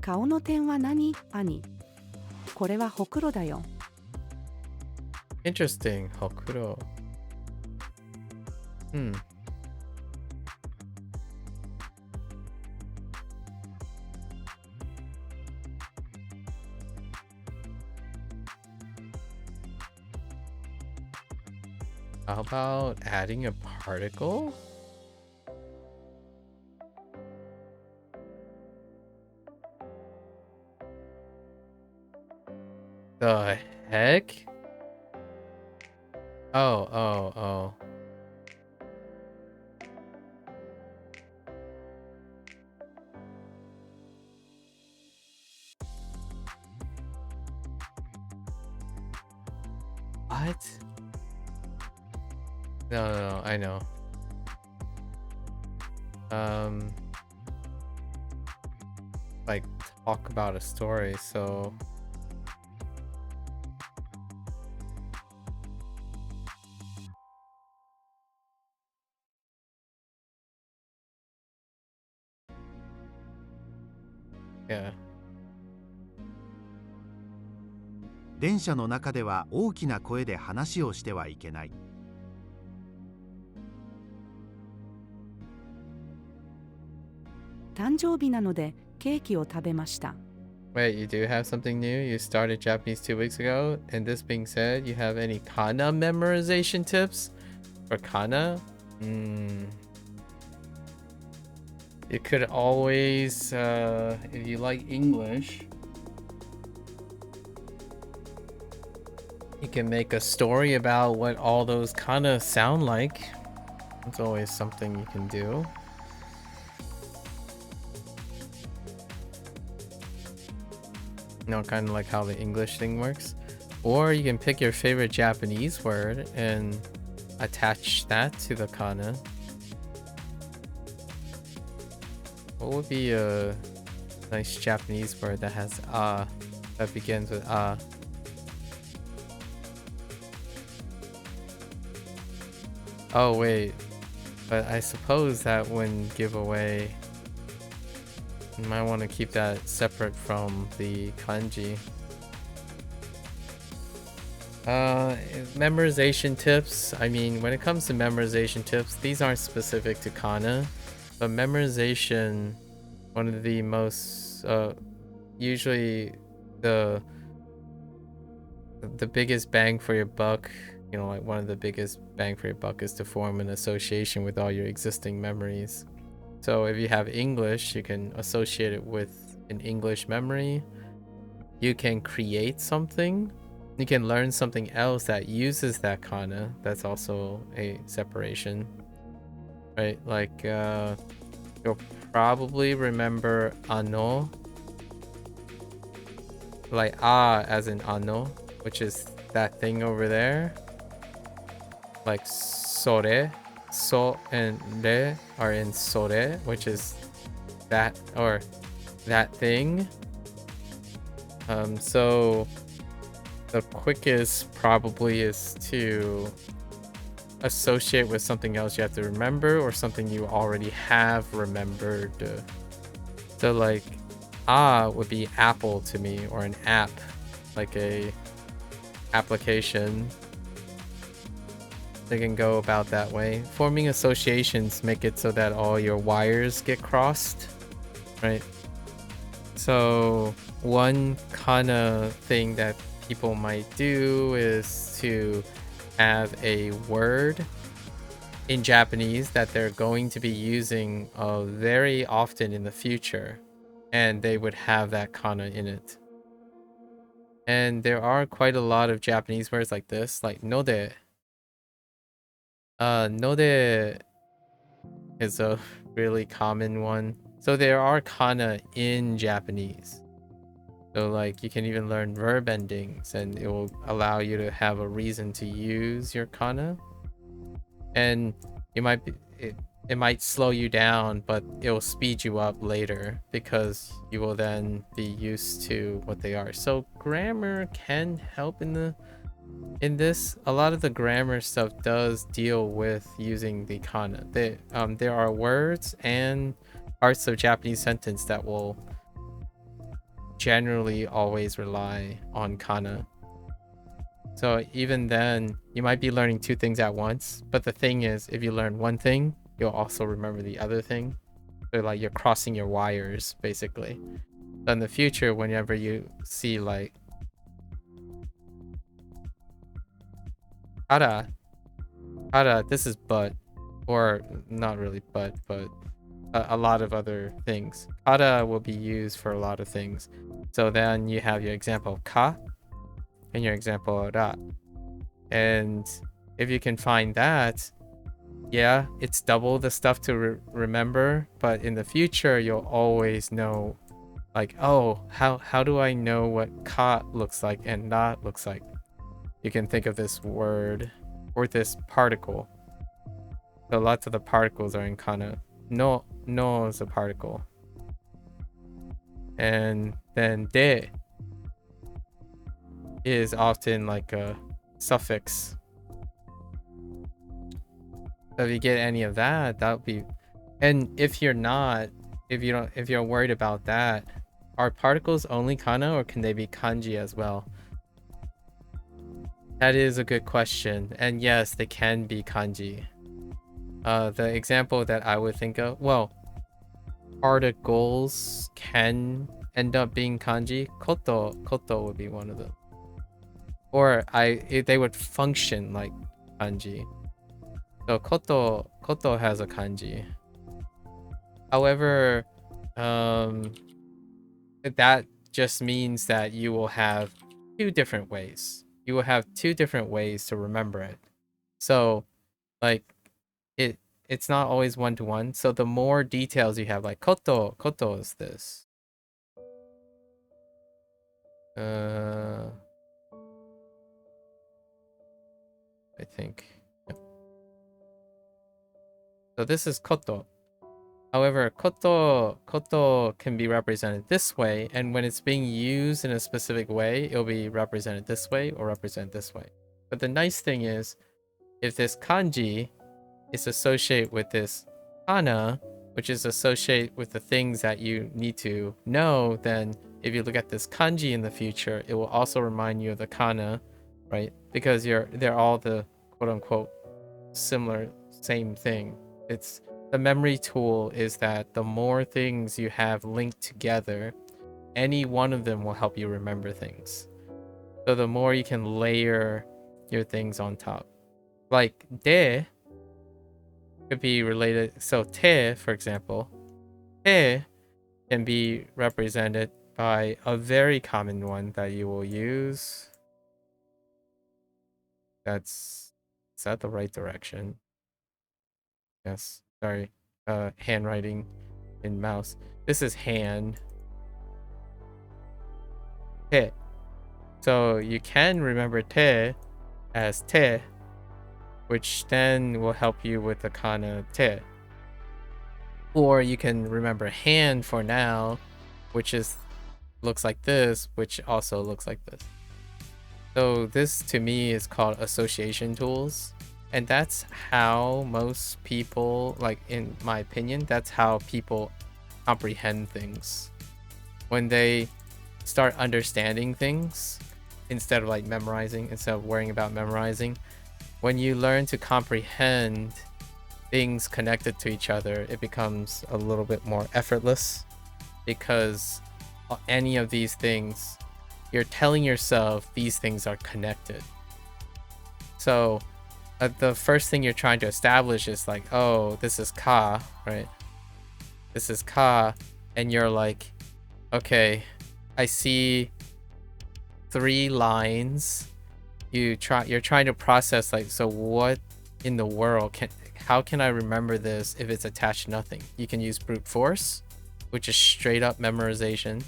顔の点は何、兄。これはほくろだよ。Interesting. Hokuro. How about adding a particle? The heck? Oh. What? No, I know. Like talk about a story, so yeah. 電車の中では大きな声で話をしてはいけない。誕生日なのでケーキを食べました。Wait, you do have something new? You started Japanese 2 weeks ago? And this being said, you have any kana memorization tips? For kana? You could always, if you like English, you can make a story about what all those kana sound like. It's always something you can do. You know, kind of like how the English thing works. Or you can pick your favorite Japanese word and attach that to the kana. What would be a nice Japanese word that has that begins with ah? Oh wait, but I suppose that wouldn't give away. You might want to keep that separate from the kanji. Memorization tips. I mean, when it comes to memorization tips, these aren't specific to kana, but memorization, one of the most usually the biggest bang for your buck, you know, like one of the biggest bang for your buck is to form an association with all your existing memories. So if you have English, you can associate it with an English memory. You can create something. You can learn something else that uses that kana. That's also a separation, right? Like you'll probably remember ano, like as in ano, which is that thing over there. Like sore. So and re are in sore, which is that or that thing. So the quickest probably is to associate with something else you have to remember or something you already have remembered. So like would be apple to me, or an app, like a application. They can go about that way. Forming associations make it so that all your wires get crossed, right? So one kind of thing that people might do is to have a word in Japanese that they're going to be using very often in the future, and they would have that kana in it. And there are quite a lot of Japanese words like this, like node. Node is a really common one. So there are kana in Japanese. So like you can even learn verb endings, and it will allow you to have a reason to use your kana. And you might be it might slow you down, but it will speed you up later because you will then be used to what they are. So grammar can help in this. A lot of the grammar stuff does deal with using the kana. There are words and parts of Japanese sentence that will generally always rely on kana. So even then, you might be learning two things at once. But the thing is, if you learn one thing, you'll also remember the other thing. So like you're crossing your wires, basically. So in the future, whenever you see like kara, this is but, or not really but a lot of other things. Kara will be used for a lot of things. So then you have your example ka and your example ra. And if you can find that, yeah, it's double the stuff to remember, but in the future you'll always know like, oh, how do I know what ka looks like and na looks like? You can think of this word or this particle. So lots of the particles are in kana. No is a particle. And then de is often like a suffix. So if you get any of that, that would be. And if you're worried about that, are particles only kana or can they be kanji as well? That is a good question. And yes, they can be kanji. The example that I would think of, well, particles can end up being kanji. Koto would be one of them. Or they would function like kanji. So koto has a kanji. However, that just means that you will have two different ways. You will have two different ways to remember it. So, like, it's not always one-to-one. So the more details you have, like koto is this. I think. Yep. So this is koto. However, koto can be represented this way, and when it's being used in a specific way, it'll be represented this way or represented this way. But the nice thing is, if this kanji is associated with this kana, which is associated with the things that you need to know, then if you look at this kanji in the future, it will also remind you of the kana, right? Because they're all the quote-unquote similar, same thing. It's the memory tool is that the more things you have linked together, any one of them will help you remember things. So the more you can layer your things on top. Like de could be related. So te, for example, te can be represented by a very common one that you will use. Is that the right direction? Yes. Sorry. Handwriting in mouse. This is hand. Te. So you can remember te as te, which then will help you with the kana te. Or you can remember hand for now, which looks like this, which also looks like this. So this to me is called association tools. And that's how most people, like in my opinion, that's how people comprehend things. When they start understanding things instead of like memorizing, instead of worrying about memorizing, when you learn to comprehend things connected to each other, it becomes a little bit more effortless, because any of these things, you're telling yourself these things are connected. So the first thing you're trying to establish is like, oh, this is ka, right? This is ka, and you're like, okay, I see 3 lines. You're trying to process like, so what in the world how can I remember this if it's attached to nothing? You can use brute force, which is straight up memorization.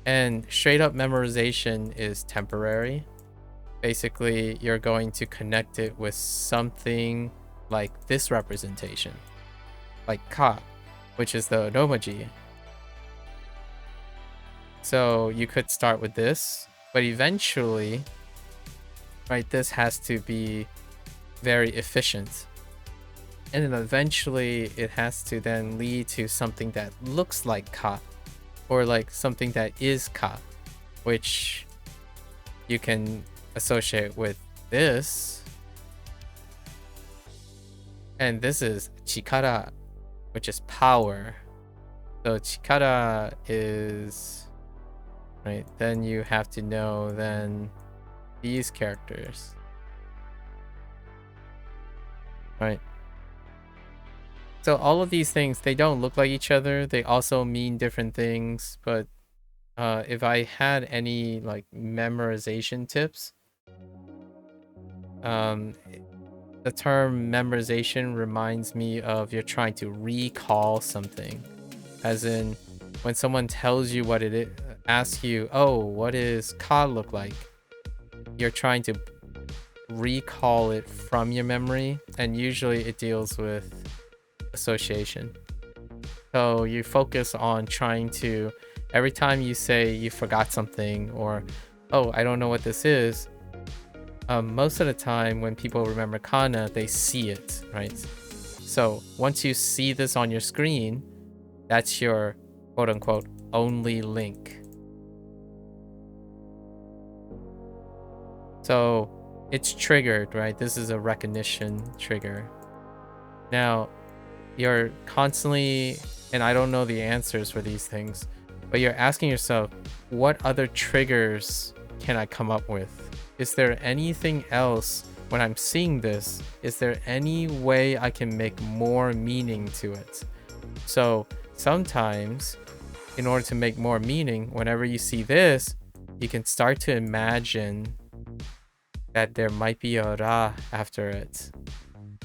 And straight up memorization is temporary. Basically, you're going to connect it with something like this representation, like ka, which is the romaji. So you could start with this, but eventually, right, this has to be very efficient. And then eventually it has to then lead to something that looks like ka, or like something that is ka, which you can associate with this. And this is chikara, which is power. So chikara is, right, then you have to know then these characters. Right. So all of these things, they don't look like each other. They also mean different things. But if I had any like memorization tips, the term memorization reminds me of you're trying to recall something. As in, when someone tells you what it is, asks you, oh, what does ka look like? You're trying to recall it from your memory, and usually it deals with association. So you focus on trying to, every time you say you forgot something, or oh, I don't know what this is, most of the time when people remember kana, they see it, right? So once you see this on your screen, that's your quote unquote only link. So it's triggered, right? This is a recognition trigger. Now, you're constantly, and I don't know the answers for these things, but you're asking yourself, what other triggers can I come up with? Is there anything else when I'm seeing this? Is there any way I can make more meaning to it? So sometimes, in order to make more meaning, whenever you see this, you can start to imagine that there might be a ra after it.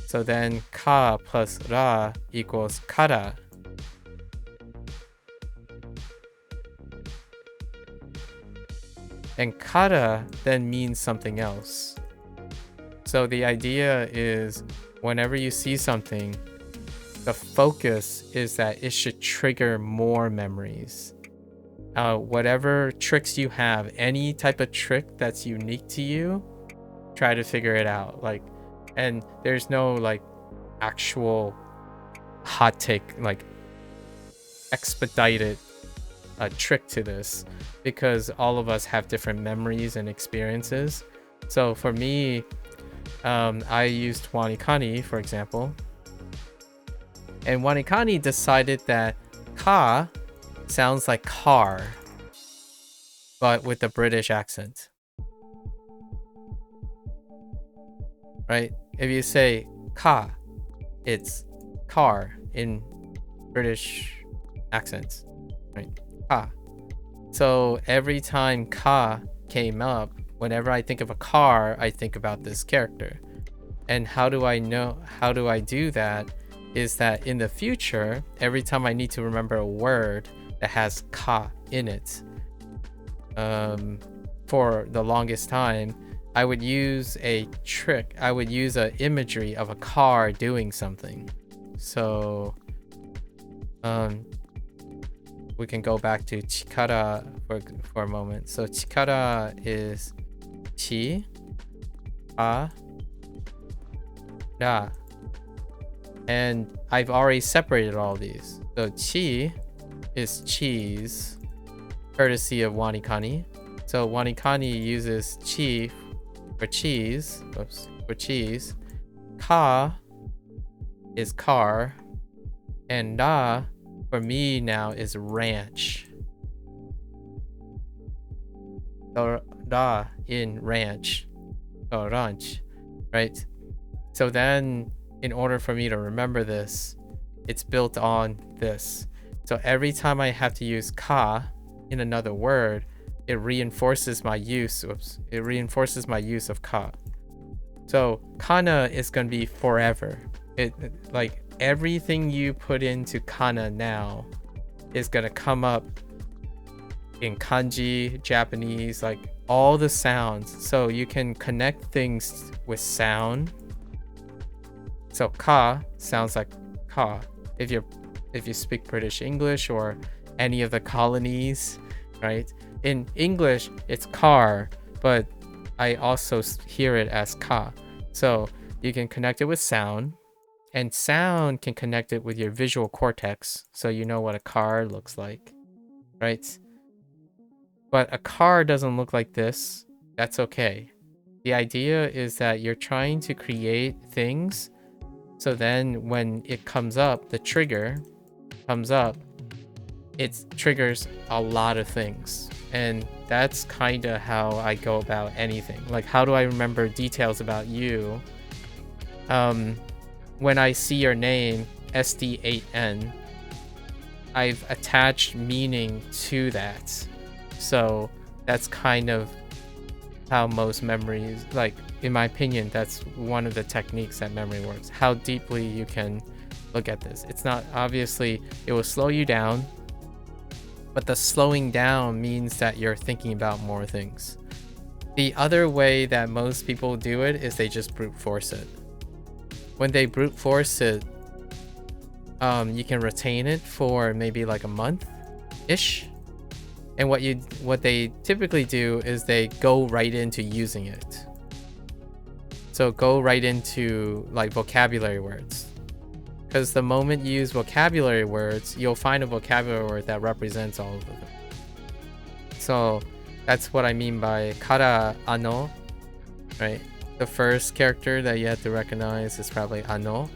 So then ka plus ra equals kara. And kara then means something else. So the idea is whenever you see something, the focus is that it should trigger more memories. Whatever tricks you have, any type of trick that's unique to you, try to figure it out. Like, and there's no like actual hot take, like expedited trick to this, because all of us have different memories and experiences. So for me, I used Wanikani, for example. And Wanikani decided that ka sounds like car, but with a British accent. Right? If you say ka, it's car in British accents. Right? Ka. So every time ka came up, whenever I think of a car, I think about this character. And how do I do that? Is that in the future, every time I need to remember a word that has ka in it, for the longest time, I would use a trick. I would use an imagery of a car doing something. So we can go back to chikara for a moment. So chikara is chi, a, ra. And I've already separated all these. So chi is cheese, courtesy of Wanikani. So Wanikani uses chi for cheese. Oops, for cheese. Ka is car. And ra for me now is ranch. So ra in ranch. So ranch, right? So then, in order for me to remember this, it's built on this. So every time I have to use ka in another word, it reinforces my use. It reinforces my use of ka. So kana is going to be forever. Like everything you put into kana now is going to come up in kanji, Japanese, like all the sounds. So you can connect things with sound. So ka sounds like ka. If you speak British English or any of the colonies, right? In English, it's car, but I also hear it as ka. So you can connect it with sound, And sound can connect it with your visual cortex, so you know what a car looks like, right? But a car doesn't look like this. That's okay. The idea is that you're trying to create things, so then when it comes up, the trigger comes up, it triggers a lot of things. And that's kind of how I go about anything. Like, how do I remember details about you? When I see your name, SD8N, I've attached meaning to that. So that's kind of how most memories, like, in my opinion, that's one of the techniques that memory works. How deeply you can look at this. It's not, obviously, it will slow you down, but the slowing down means that you're thinking about more things. The other way that most people do it is they just brute force it. When they brute force it, you can retain it for maybe like a month-ish. And what they typically do is they go right into using it. So go right into like vocabulary words. Because the moment you use vocabulary words, you'll find a vocabulary word that represents all of them. So that's what I mean by kara ano, right? The first character that you have to recognize is probably ano.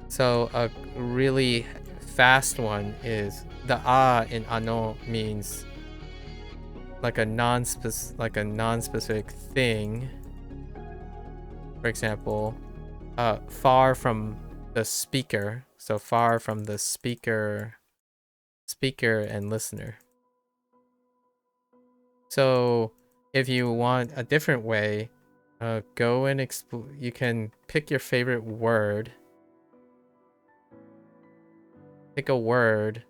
So a really fast one is the a in ano means like a non-specific thing. For example, far from the speaker. So far from the speaker and listener. So if you want a different way, go and you can pick your favorite word. Pick a word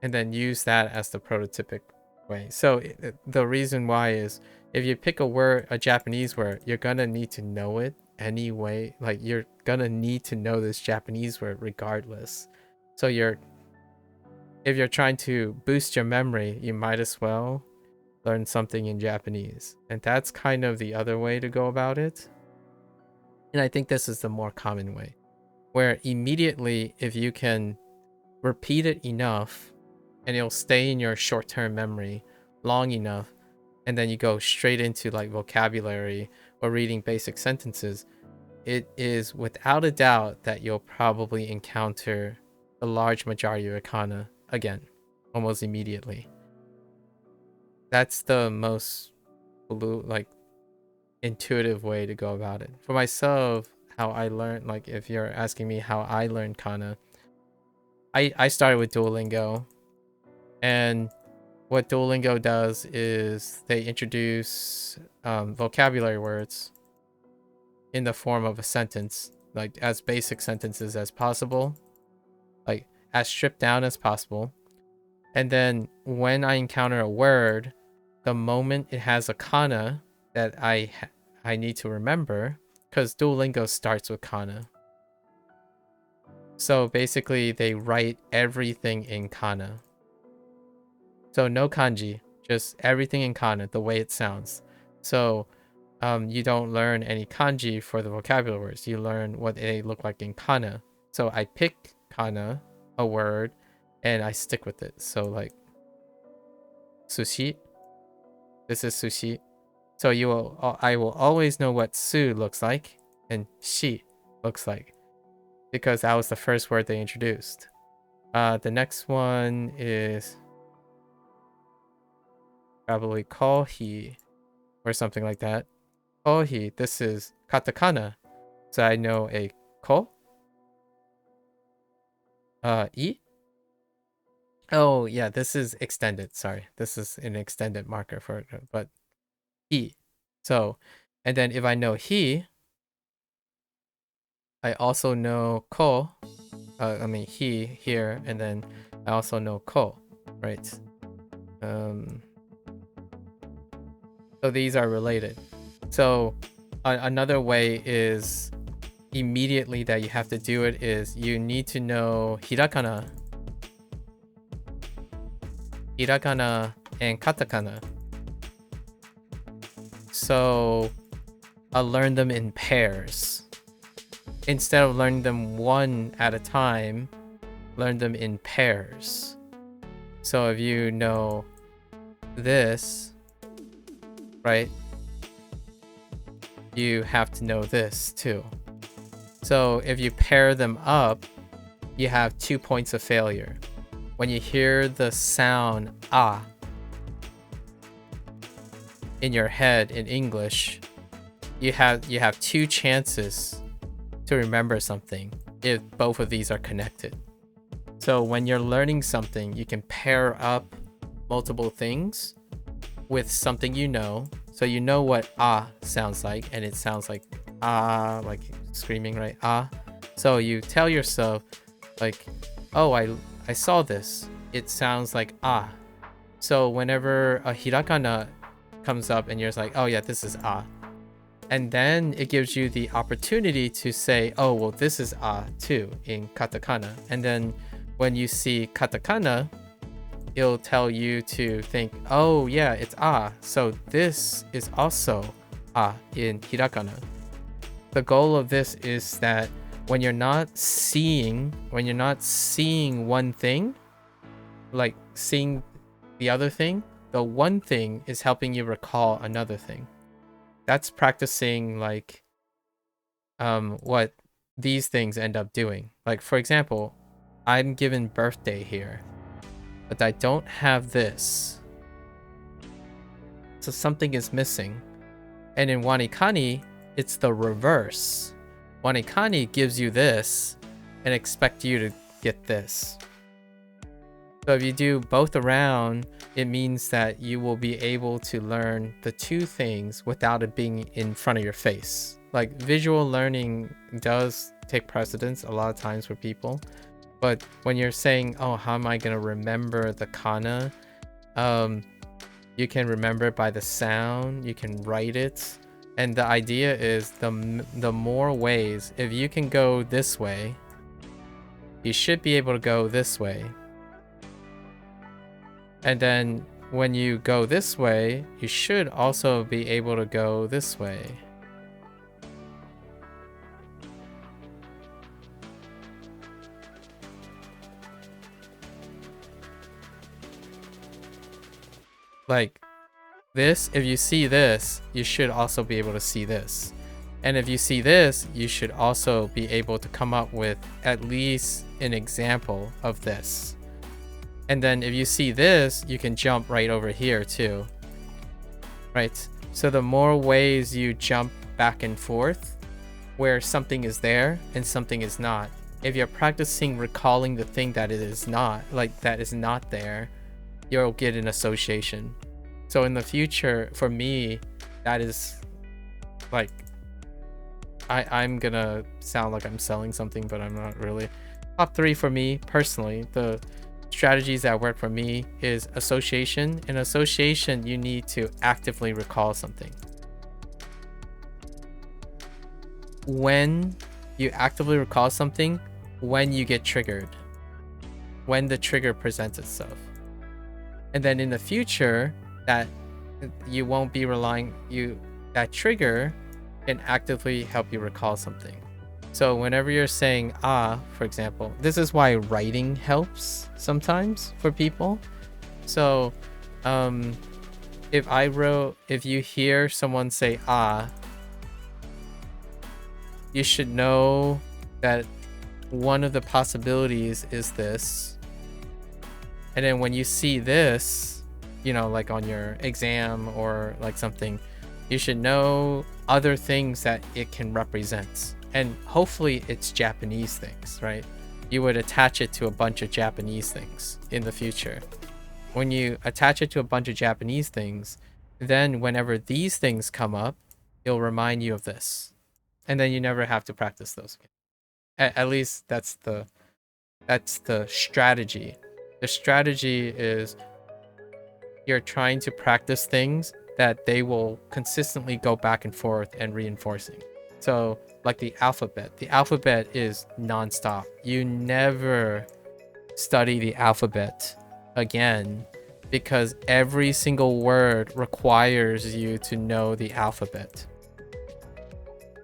and then use that as the prototypic way. So the reason why is if you pick a word, a Japanese word, you're gonna need to know it anyway. Like, you're gonna need to know this Japanese word regardless. So if you're trying to boost your memory, you might as well learn something in Japanese. And that's kind of the other way to go about it. And I think this is the more common way, where immediately, if you can repeat it enough and it'll stay in your short-term memory long enough, and then you go straight into like vocabulary or reading basic sentences, it is without a doubt that you'll probably encounter the large majority of kana again, almost immediately. That's the most intuitive way to go about it. For myself, how I learned, like if you're asking me how I learned kana, I started with Duolingo, and what Duolingo does is they introduce vocabulary words in the form of a sentence, like as basic sentences as possible, like as stripped down as possible. And then when I encounter a word, the moment it has a kana that I need to remember, because Duolingo starts with kana. So basically they write everything in kana. So no kanji, just everything in kana, the way it sounds. So you don't learn any kanji for the vocabulary words. You learn what they look like in kana. So I pick kana, a word, and I stick with it. So like sushi, this is sushi. So I will always know what su looks like and shi looks like, because that was the first word they introduced. The next one is probably kohi or something like that. Kohi, this is katakana. So I know a ko. I. Oh yeah, this is extended. Sorry, this is an extended marker for it, but I. So, and then if I know he, I also know ko. I mean he here, and then I also know ko, right? So these are related. So another way is immediately that you have to do it is you need to know hirakana and katakana. So learn them in pairs. Instead of learning them one at a time, learn them in pairs. So if you know this, right, you have to know this too. So if you pair them up, you have 2 points of failure. When you hear the sound ah in your head in English, you have 2 chances to remember something if both of these are connected. So when you're learning something, you can pair up multiple things with something you know. So you know what ah sounds like, and it sounds like ah, like screaming, right? Ah. So you tell yourself like, oh, I saw this. It sounds like ah. So whenever a hirakana comes up and you're like, oh yeah, this is ah. And then it gives you the opportunity to say, oh, well, this is ah too in katakana. And then when you see katakana, it'll tell you to think, oh yeah, it's ah. So this is also ah in hirakana. The goal of this is that when you're not seeing one thing, like seeing the other thing, the one thing is helping you recall another thing. That's practicing like what these things end up doing. Like for example, I'm given birthday here, but I don't have this. So something is missing. And in Wanikani, it's the reverse. Wanikani gives you this and expect you to get this. So if you do both around, it means that you will be able to learn the 2 things without it being in front of your face. Like visual learning does take precedence a lot of times for people. But when you're saying, oh, how am I going to remember the kana? You can remember it by the sound, you can write it. And the idea is the more ways, if you can go this way, you should be able to go this way. And then when you go this way, you should also be able to go this way. Like this, if you see this, you should also be able to see this. And if you see this, you should also be able to come up with at least an example of this. And then if you see this, you can jump right over here too. Right? So the more ways you jump back and forth, where something is there and something is not. If you're practicing recalling the thing that it is not, like that is not there, you'll get an association. So in the future, for me, that is like, I'm gonna sound like I'm selling something, but I'm not really. Top 3 for me personally, the strategies that work for me is association. In association, you need to actively recall something. When you actively recall something, when you get triggered, when the trigger presents itself. And then in the future, that you won't be relying, that trigger can actively help you recall something. So whenever you're saying ah, for example, this is why writing helps sometimes for people. So if you hear someone say ah, you should know that one of the possibilities is this. And then when you see this, you know, like on your exam or like something, you should know other things that it can represent. And hopefully it's Japanese things, right? You would attach it to a bunch of Japanese things in the future. When you attach it to a bunch of Japanese things, then whenever these things come up, it'll remind you of this. And then you never have to practice those again. At least that's the strategy. The strategy is you're trying to practice things that they will consistently go back and forth and reinforcing. So like the alphabet is nonstop. You never study the alphabet again because every single word requires you to know the alphabet.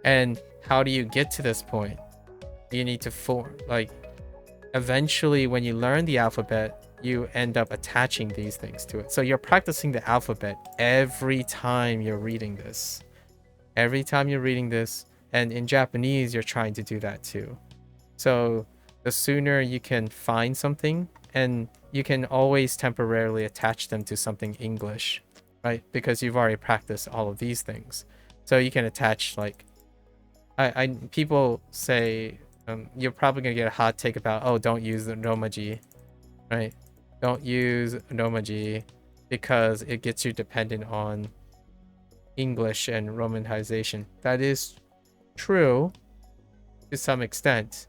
And how do you get to this point? You need to form, like, eventually when you learn the alphabet, you end up attaching these things to it. So you're practicing the alphabet every time you're reading this. Every time you're reading this, and in Japanese, you're trying to do that too. So the sooner you can find something, and you can always temporarily attach them to something English, right? Because you've already practiced all of these things. So you can attach, like, people say, you're probably gonna get a hot take about, oh, don't use the romaji, right? Don't use romaji because it gets you dependent on English and Romanization. That is true to some extent.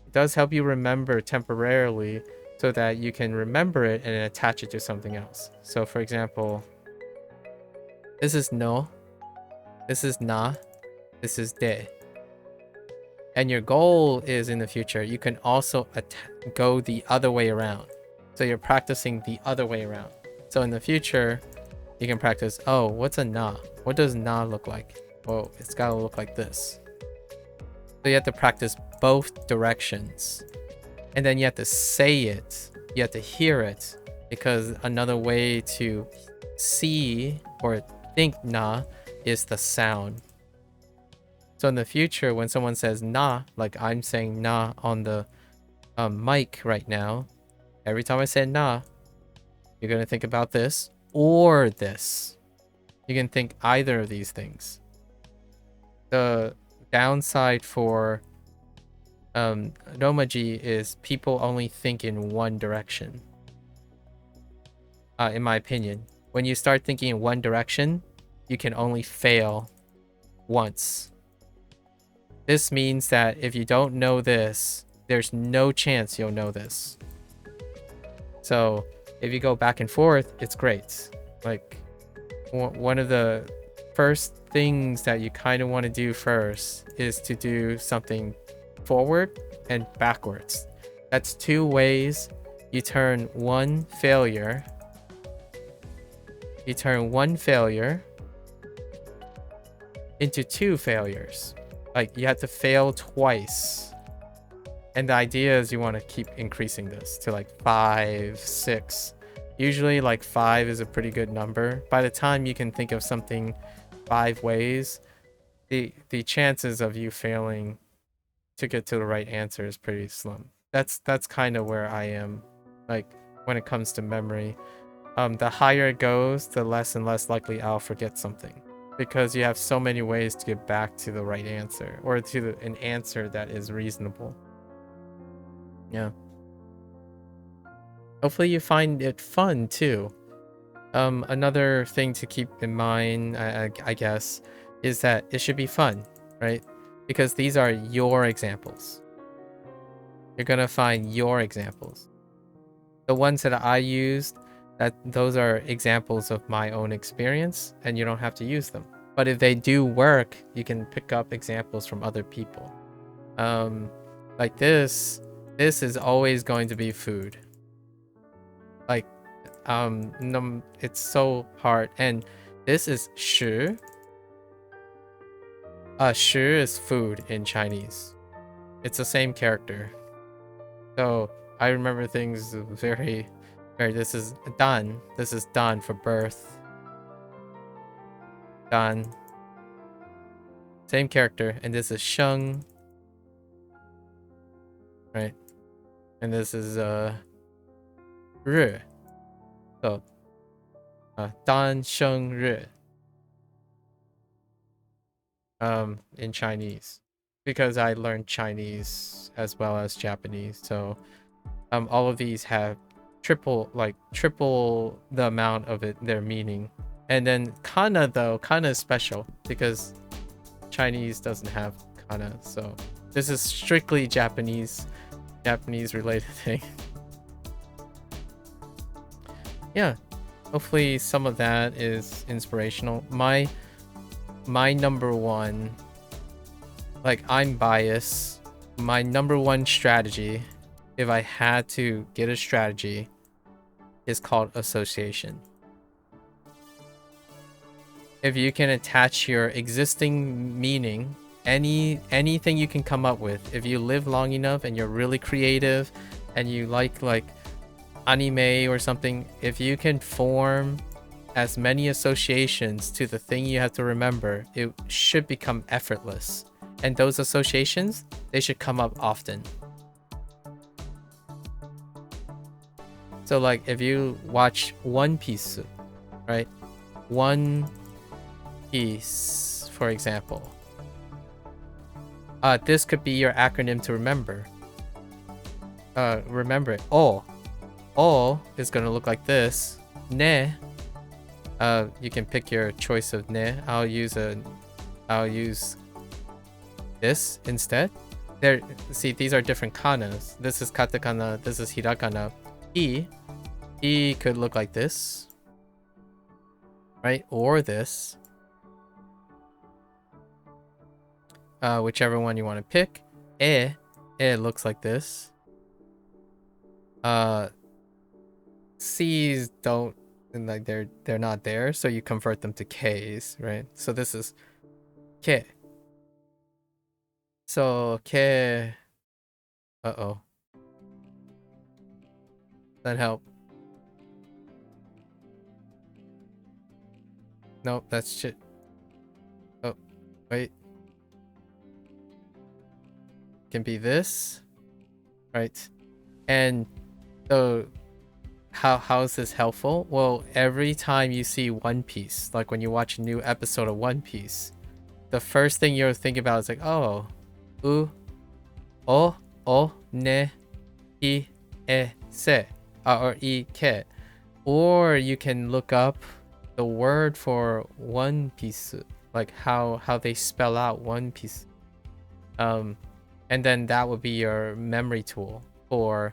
It does help you remember temporarily so that you can remember it and attach it to something else. So for example, this is no, this is na, this is de. And your goal is in the future, you can also go the other way around. So you're practicing the other way around. So in the future, you can practice, oh, what's a na? What does na look like? Well, it's gotta look like this. So you have to practice both directions. And then you have to say it. You have to hear it. Because another way to see or think na is the sound. So in the future, when someone says na, like I'm saying na on the mic right now, every time I say na, you're going to think about this or this. You can think either of these things. The downside for romaji is people only think in one direction. In my opinion, when you start thinking in one direction, you can only fail once. This means that if you don't know this, there's no chance you'll know this. So if you go back and forth, it's great. Like, one of the first things that you kind of want to do first is to do something forward and backwards. That's two ways you turn one failure. You turn one failure into two failures. Like, you have to fail twice. And the idea is you want to keep increasing this to like 5, 6. Usually like 5 is a pretty good number. By the time you can think of something 5 ways, the chances of you failing to get to the right answer is pretty slim. That's kind of where I am, like, when it comes to memory. The higher it goes, the less and less likely I'll forget something, because you have so many ways to get back to the right answer, or to an answer that is reasonable. Yeah. Hopefully you find it fun too. Another thing to keep in mind, I guess, is that it should be fun, right? Because these are your examples. You're gonna find your examples. The ones that I used, those are examples of my own experience, and you don't have to use them. But if they do work, you can pick up examples from other people. Like this is always going to be food. Like, it's so hard. And this is 食. 食 is food in Chinese. It's the same character. So I remember things very. This is dan. This is dan for birth. Dan. Same character. And this is sheng. Right? And this is ri. So dan sheng ri. In Chinese, because I learned Chinese as well as Japanese. So all of these have triple the amount of their meaning. And then kana, though, kana is special because Chinese doesn't have kana. So this is strictly Japanese related thing. Yeah, hopefully some of that is inspirational. My number one, like, I'm biased. My number one strategy, if I had to get a strategy, is called association. If you can attach your existing meaning anything you can come up with. If you live long enough and you're really creative and you like anime or something, if you can form as many associations to the thing you have to remember, it should become effortless. And those associations, they should come up often. So like if you watch One Piece, right? One Piece, for example. This could be your acronym to remember. Remember it. O is gonna look like this. Ne. You can pick your choice of ne. I'll use this instead. There. See, these are different kanas. This is katakana. This is hirakana. E could look like this, right? Or this. Whichever one you want to pick. E looks like this. C's don't, like they're not there, so you convert them to K's, right? So this is K. So K. Uh-oh. That help? Nope, that's shit. Oh, wait. Can be this, right? And so how is this helpful? Well, every time you see One Piece, like when you watch a new episode of One Piece, the first thing you're thinking about is like, oh, u, o, ne, I, e, se, or I, ke. Or you can look up the word for One Piece, like how they spell out One Piece. And then that would be your memory tool for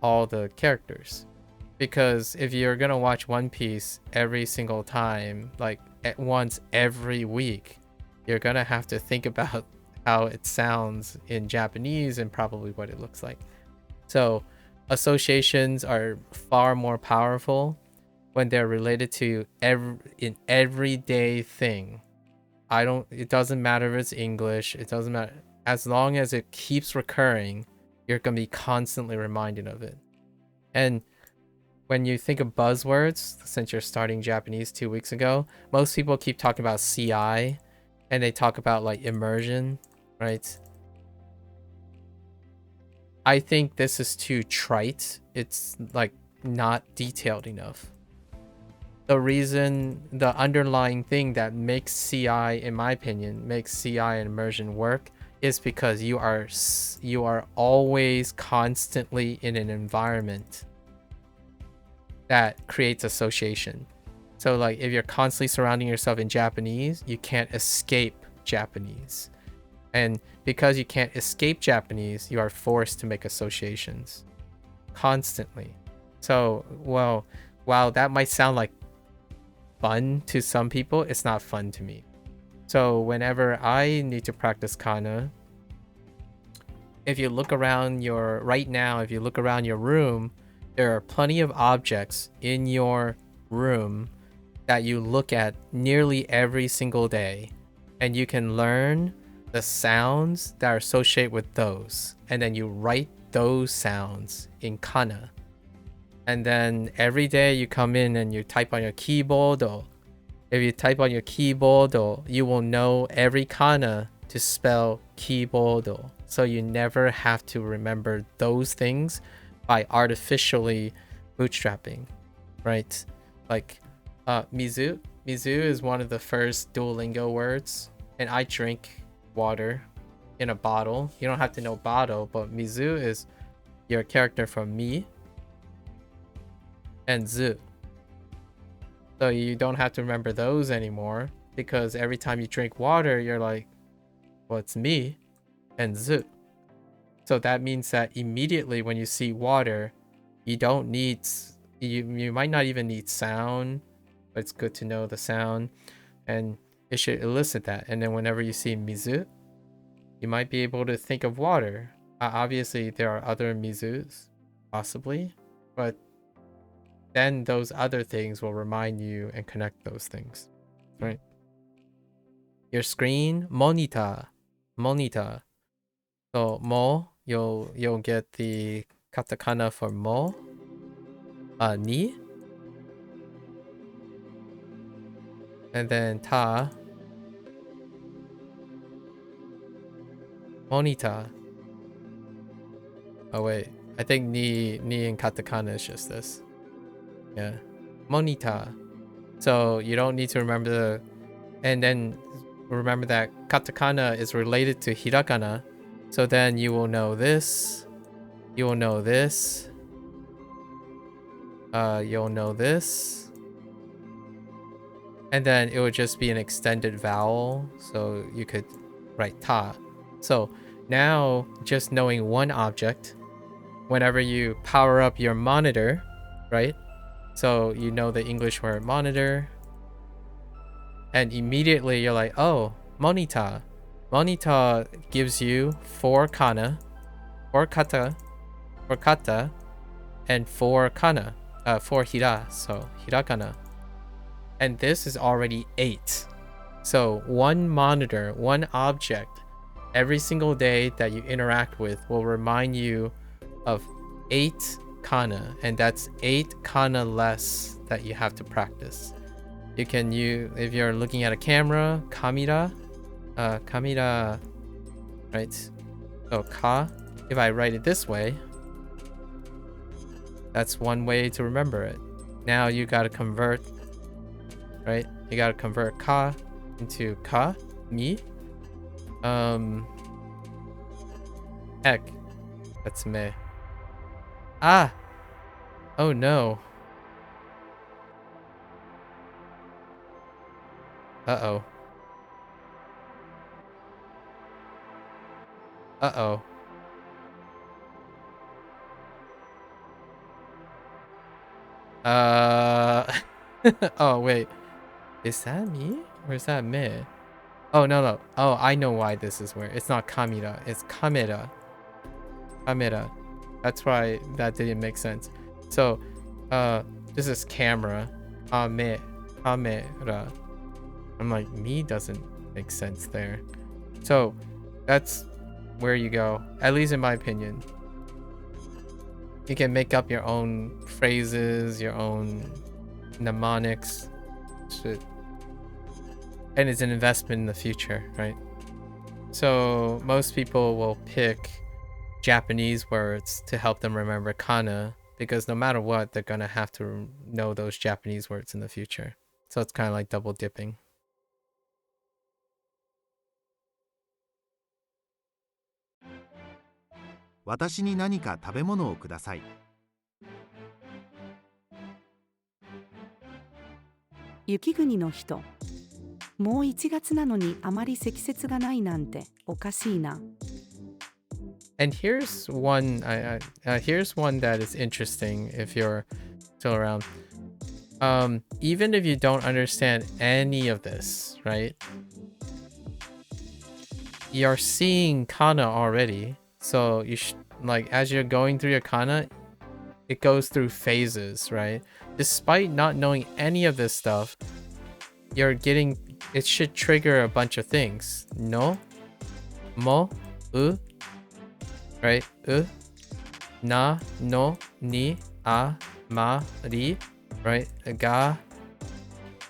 all the characters. Because if you're gonna watch One Piece every single time, like at once every week, you're gonna have to think about how it sounds in Japanese and probably what it looks like. So associations are far more powerful when they're related to an everyday thing. It doesn't matter if it's English, it doesn't matter. As long as it keeps recurring, you're gonna be constantly reminded of it. And when you think of buzzwords, since you're starting Japanese 2 weeks ago, most people keep talking about CI and they talk about like immersion, right? I think this is too trite. It's like not detailed enough. The underlying thing that makes CI, in my opinion, makes CI and immersion work is because you are always constantly in an environment that creates association. So like if you're constantly surrounding yourself in Japanese, you can't escape Japanese. And because you can't escape Japanese, you are forced to make associations constantly. So, well, while that might sound like fun to some people, it's not fun to me. So whenever I need to practice kana, if you look around your room, there are plenty of objects in your room that you look at nearly every single day, and you can learn the sounds that are associated with those, and then you write those sounds in kana. And then every day you come in and you type on your keyboard. If you type on your keyboard, you will know every kana to spell keyboard. So you never have to remember those things by artificially bootstrapping, right? Like mizu. Mizu is one of the first Duolingo words, and I drink water in a bottle. You don't have to know bottle, but mizu is your character from mi and zu. So you don't have to remember those anymore, because every time you drink water, you're like, well, it's mi and zu. So that means that immediately when you see water, you don't need, you might not even need sound, but it's good to know the sound, and it should elicit that. And then whenever you see mizu, you might be able to think of water. Obviously, there are other mizus, possibly, but then those other things will remind you and connect those things, right? Your screen, monitor. Monita. So mo, you'll get the katakana for mo. Ni. And then ta. Monita. Oh wait, I think ni in katakana is just this. Yeah. Monita. So you don't need to remember the, and then remember that katakana is related to hirakana. So then you will know this. You will know this. You'll know this. And then it would just be an extended vowel. So you could write ta. So now just knowing one object, whenever you power up your monitor, right? So you know the English word monitor. And immediately you're like, oh, monita. Monita gives you 4 kana, 4 kata, 4 kata, and 4 kana, 4 hira, so hirakana. And this is already 8. So one monitor, one object, every single day that you interact with will remind you of 8 kana, and that's 8 kana less that you have to practice. You can use, if you're looking at a camera, kamera, kamera, right? So ka, if I write it this way, that's one way to remember it. Now you gotta convert, right? You gotta convert ka into ka, mi. Heck, that's me. Ah! Oh no. Uh-oh. Uh-oh. Oh, wait. Is that me? Or is that me? Oh, no. Oh, I know why this is where. It's not kamera. It's kamera. Kamera. That's why that didn't make sense. So, this is camera. Kamera. I'm like, me doesn't make sense there. So, that's where you go. At least in my opinion. You can make up your own phrases, your own mnemonics. Shit. And it's an investment in the future, right? So most people will pick Japanese words to help them remember kana, because no matter what, they're gonna have to know those Japanese words in the future. So it's kind of like double dipping. "私に何か食べ物をください." 雪国の人。もう1月なのにあまり積雪がないなんておかしいな。And here's one, here's one that is interesting if you're still around. Even if you don't understand any of this, right? You're seeing kana already. So you like, as you're going through your kana, it goes through phases, right? Despite not knowing any of this stuff, you're getting, it should trigger a bunch of things. No, mo, right? Na, no, ni, a, ma, ri, right? Ga,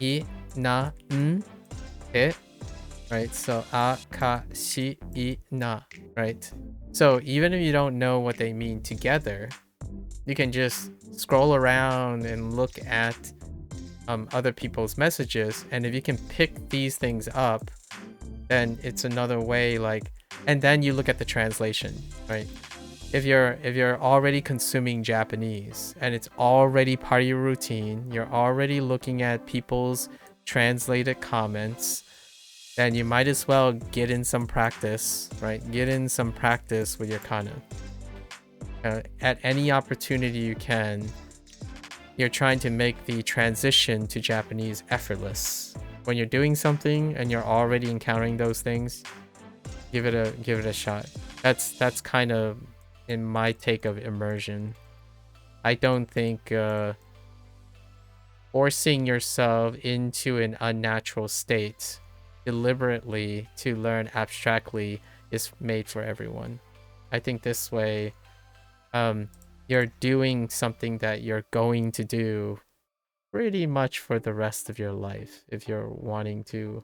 I, na, n, e, right? So a, ka, shi, I, na, right? So even if you don't know what they mean together, you can just scroll around and look at other people's messages, and if you can pick these things up, then it's another way, like, and then you look at the translation, right? If you're already consuming Japanese and it's already part of your routine, you're already looking at people's translated comments, then you might as well get in some practice, right? Get in some practice with your kana. At any opportunity you can, you're trying to make the transition to Japanese effortless. When you're doing something and you're already encountering those things, give it a shot. That's kind of in my take of immersion. I don't think forcing yourself into an unnatural state deliberately to learn abstractly is made for everyone. I think this way, you're doing something that you're going to do pretty much for the rest of your life if you're wanting to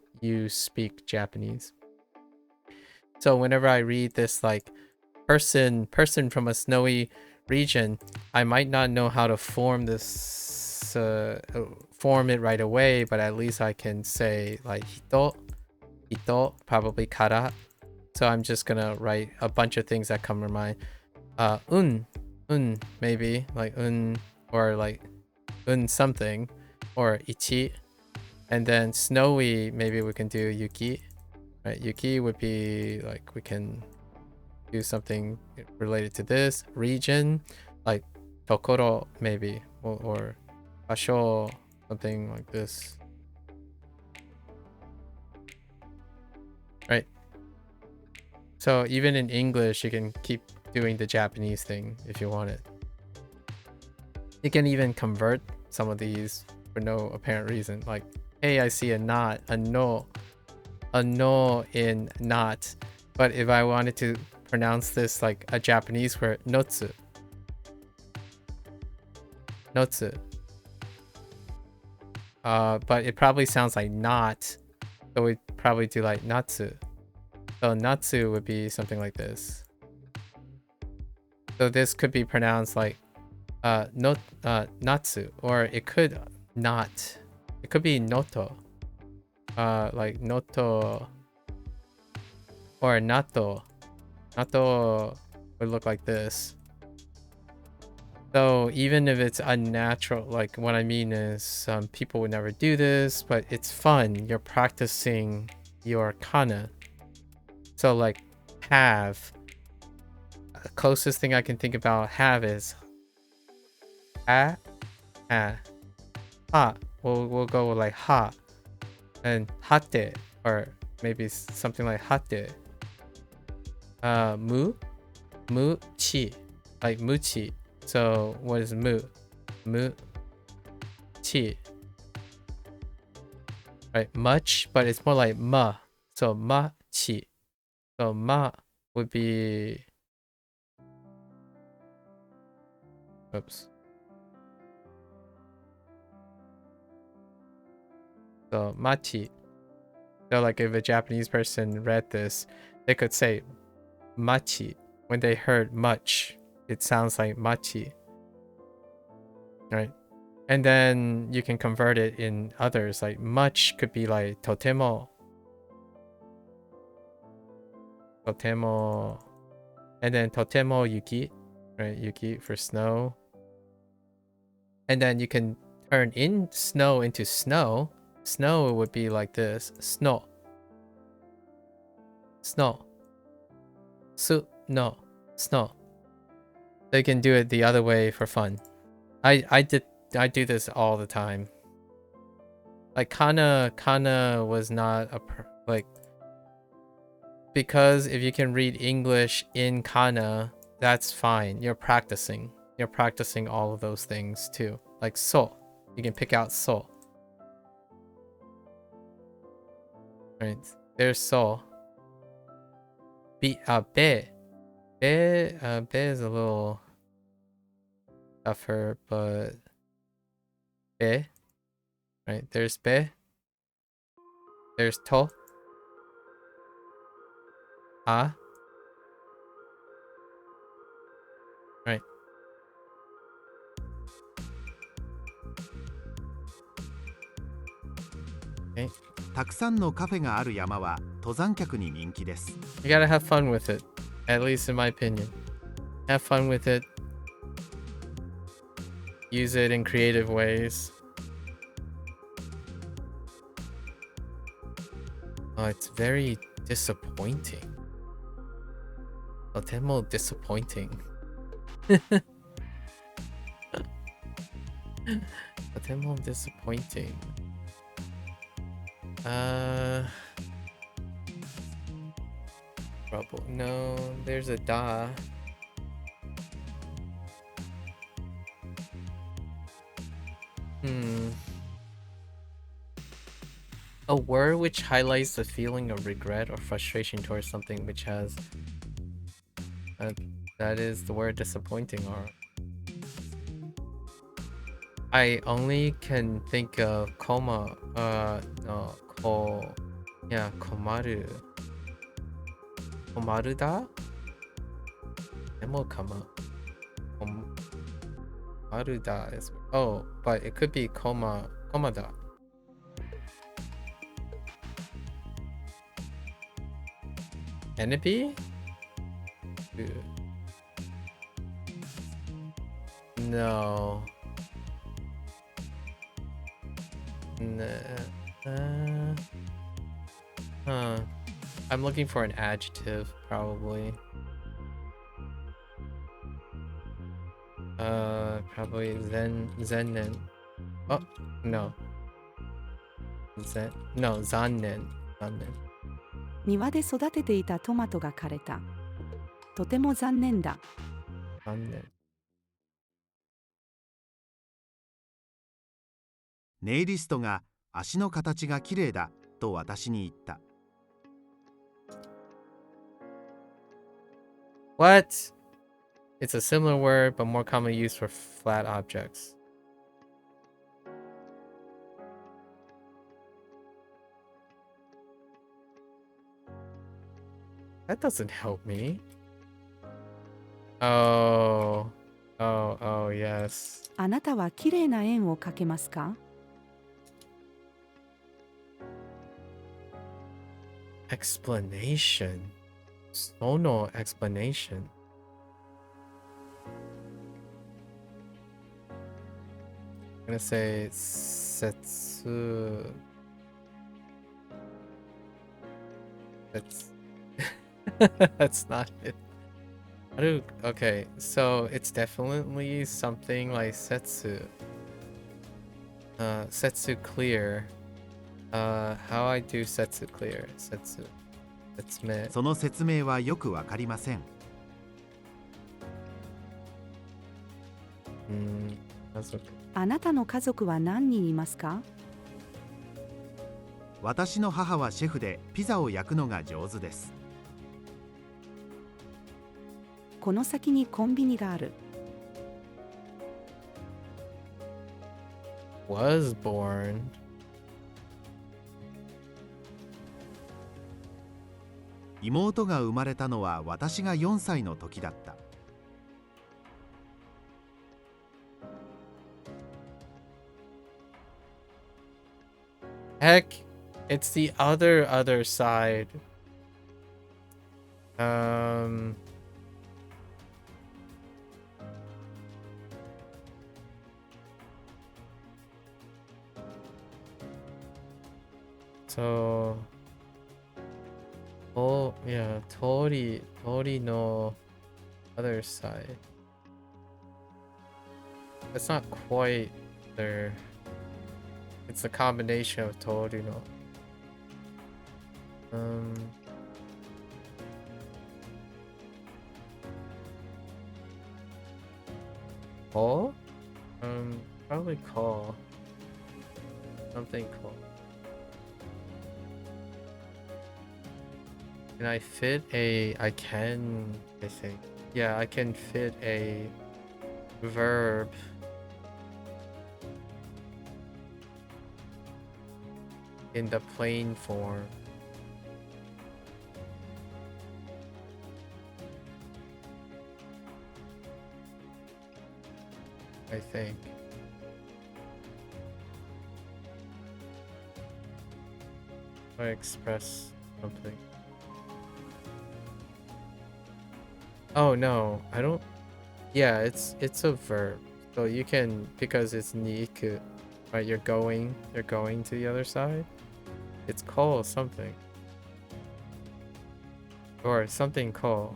speak Japanese. So whenever I read this like person from a snowy region, I might not know how to form this form it right away, but at least I can say like hito, probably kara. So I'm just gonna write a bunch of things that come to mind. Un maybe like or like something, or ichi, and then snowy maybe we can do yuki, right? Yuki would be like we can do something related to this region, like tokoro maybe, or basho, something like this, right? So even in English you can keep doing the Japanese thing if you want it. You can even convert some of these for no apparent reason, like hey, I see a not, a no in not, but if I wanted to pronounce this like a Japanese word, notsu, but it probably sounds like not, so we'd probably do like natsu. So natsu would be something like this. So this could be pronounced like natsu, or it could not. It could be noto. Like noto or nato. Nato would look like this. So even if it's unnatural, like what I mean is people would never do this, but it's fun. You're practicing your kana. So like have. The closest thing I can think about have is ha, ha. We'll go with like ha, and hate, or maybe something like hate. Mu, chi, like muchi. So what is mu? Mu, chi. Right, much, but it's more like ma. So ma chi. So ma would be. Oops. So machi. So like if a Japanese person read this, they could say machi. When they heard much, it sounds like machi. Right? And then you can convert it in others. Like much could be like totemo. Totemo. And then totemo yuki. Right? Yuki for snow. And then you can turn in snow into snow. Snow would be like this. Snow. Snow. No. Snow. They can do it the other way for fun. I do this all the time. Like kana was not a like, because if you can read English in kana, that's fine. You're practicing all of those things too. Like so, you can pick out so. Right, there's so. Be is a little tougher, but be, right? There's be. There's to. Ah. Right. Okay. たくさんのカフェがある山は登山客に人気です。 You gotta have fun with it, at least in my opinion. Have fun with it. Use it in creative ways. Oh, it's very disappointing. Totemo disappointing. Totemo disappointing. Trouble. No, there's a da. A word which highlights the feeling of regret or frustration towards something which has that is the word disappointing, or I only can think of koma no ko yeah komaru komaruda demo kama komaruda is but it could be komada. Can it be? No. Huh. I'm looking for an adjective, probably. Probably zennen. Oh, no. Zannen. 庭で育てていたトマトが枯れた。とても残念だ。Zannen. ネイリストが足の形がきれいだと私に言った。What? It's a similar word, but more commonly used for flat objects. That doesn't help me. Oh, yes. あなたはきれいな円を描けますか？ Explanation. Sono explanation. I'm gonna say setsu. That's not it. Okay, so it's definitely something like setsu. Setsu clear. How I do setsu clear? Setsu. その説明はよくわかりません。あなたの家族は何人いますか？私の母はシェフでピザを焼くのが上手です。この先にコンビニがある。Was born. 妹が生まれたのは私が4歳の時だった。Heck, it's the other side. So, oh yeah, Tori no other side. It's not quite there. It's a combination of Tori no. Call? Probably call. Something call. Can I fit a... I can, I think. Yeah, I can fit a verb. In the plain form. I think. I express something. Oh no, I don't. Yeah, it's a verb. So you can, because it's niku, right? You're going to the other side. It's call something. Or something call.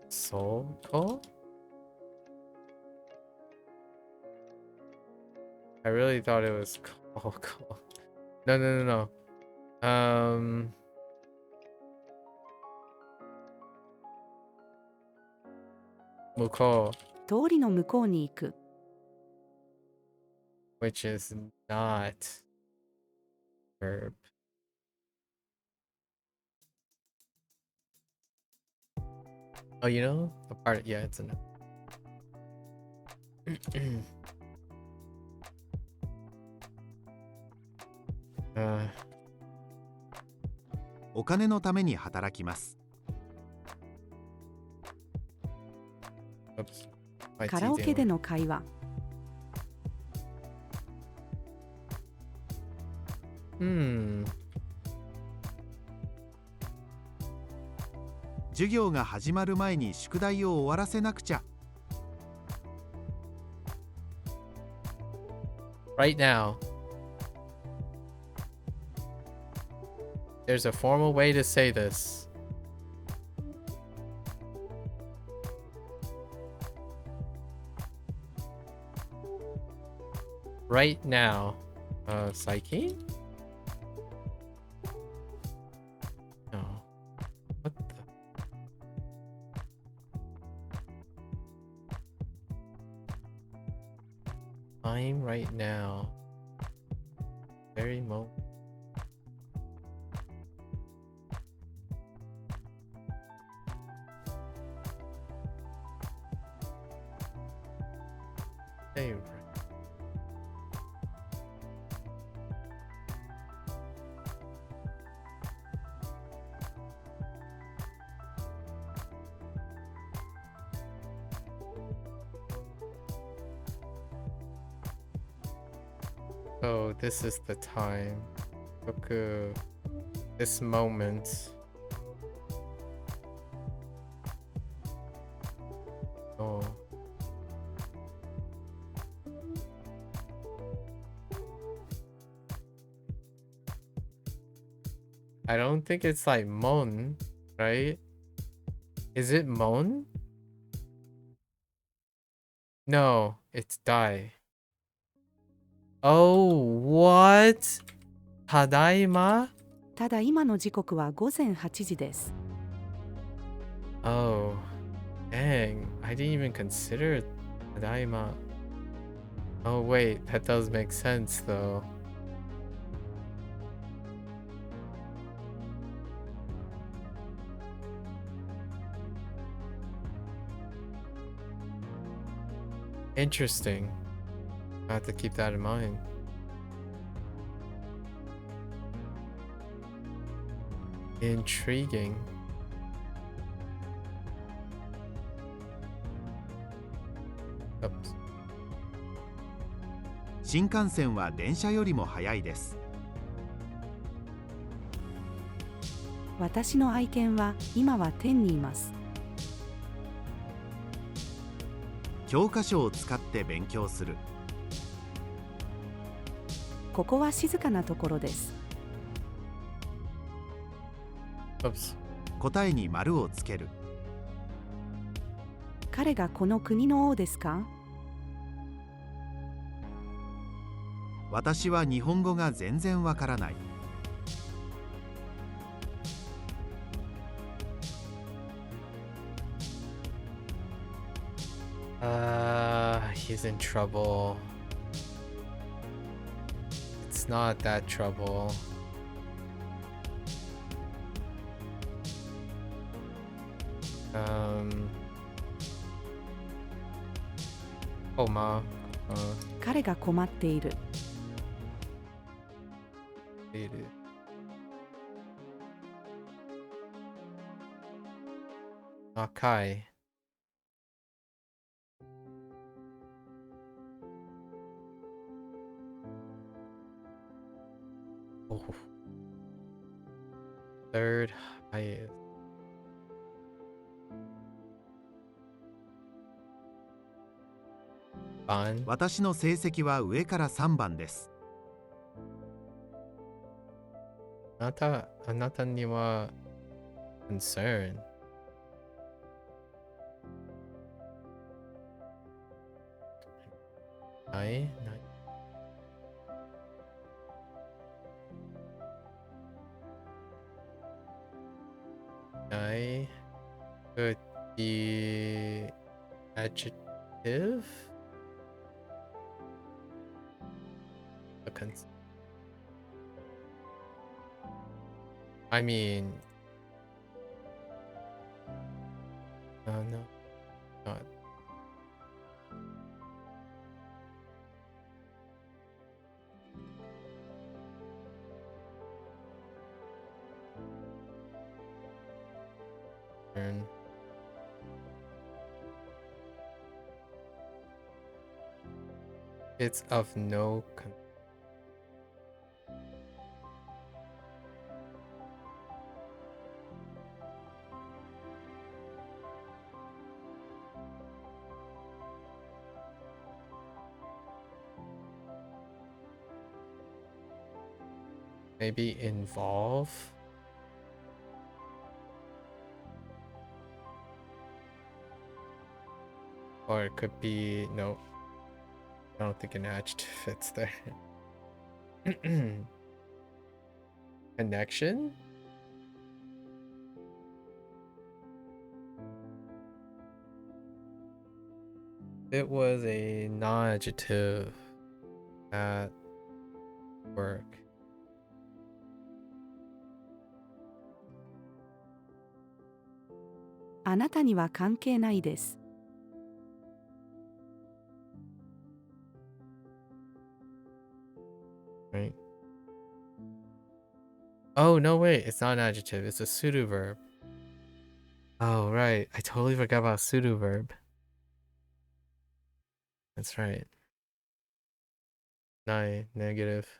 Soul call? I really thought it was call. No. 向こう。通りの向こうに行く。which is not verb. Oh, you know, a part. Yeah, it's enough. お金のために働きます。Oops. My カラオ teeth ケ didn't で work. の会話。授業が始まる前に宿題を終わらせなくちゃ。Right now. There's a formal way to say this. Right now. Psyche? No. What the? I'm right now. Very moment. Hey, right. Oh, this is the time. Boku. This moment. Oh. I don't think it's like mon, right? Is it mon? No, it's dai. Oh, what? Tadaima? ただ今の時刻は午前8時です。Oh, dang. I didn't even consider tadaima. Oh, wait. That does make sense, though. Interesting. I have to keep that in mind. Intriguing. Oops. 新幹線は電車よりも早いです。私の愛犬は今は天にいます。教科書を使って勉強する。ここは静かなところです。Oops. 答えに丸をつける。彼がこの国の王ですか？私は日本語が全然わからない。He's in trouble. It's not that trouble. Oh, ma. 彼が困っている。Makai. Oh. Third highest. Fun. 私の成績は上から3番です。あなたには concern. I could be adjective. I mean, no, not. Turn. It's of no maybe involve. Or it could be, no, I don't think an adjective fits there. Connection? It was a non-adjective at work.「あなたには関係ないです」 Right. Oh, no, wait. It's not an adjective. It's a pseudo verb. Oh, right. I totally forgot about pseudo verb. That's right. Negative.「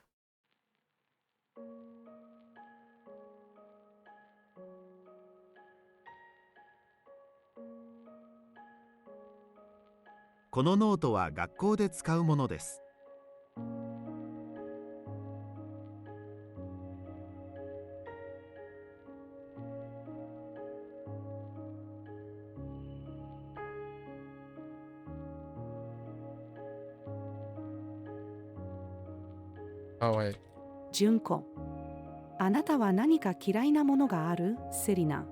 このノートは学校で使うものです」。Oh, wait. 純子。あなたは何か嫌いなものがあるセリナ。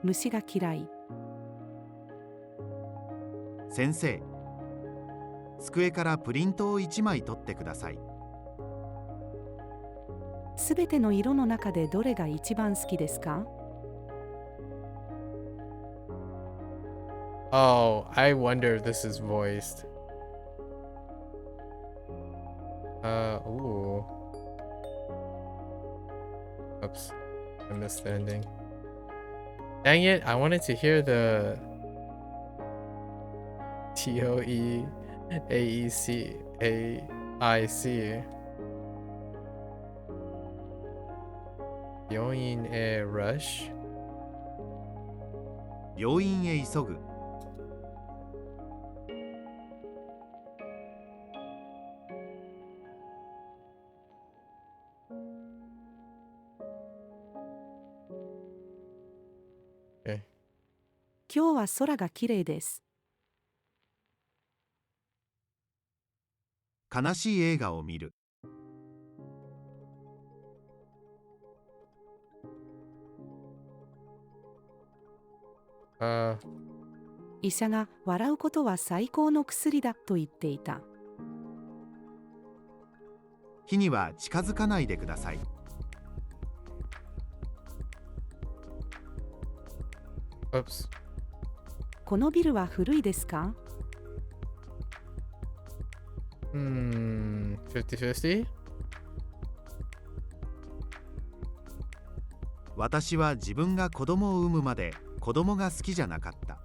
虫が嫌い。先生、机からプリントを1枚取ってください。すべての色の中でどれが一番好きですか？ Oh, I wonder if this is voiced. Ooh. Oops. I missed the ending. Dang it, I wanted to hear the TOEAECAIC. 病院へ rush? 病院へ急ぐ。Okay. 今日は空がきれいです。悲しい映画を見る。医者が笑うことは最高の薬だと言っていた。火には近づかないでください。Oops. このビルは古いですか？ 50-50? 私は自分が子供を産むまで子供が好きじゃなかった。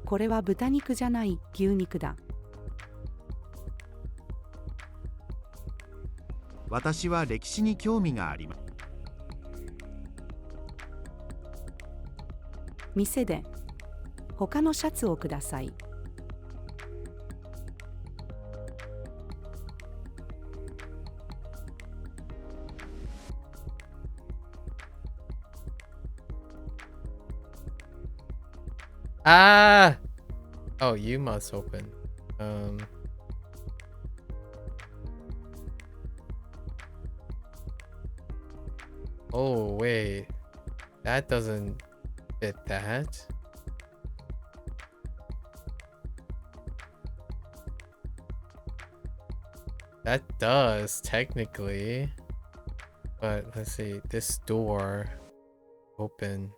これは豚肉じゃない牛肉だ。私は歴史に興味があります。店で他のシャツをください。Ah! Oh, you must open. Oh, wait. That doesn't fit that. That does, technically. But let's see. This door. Open.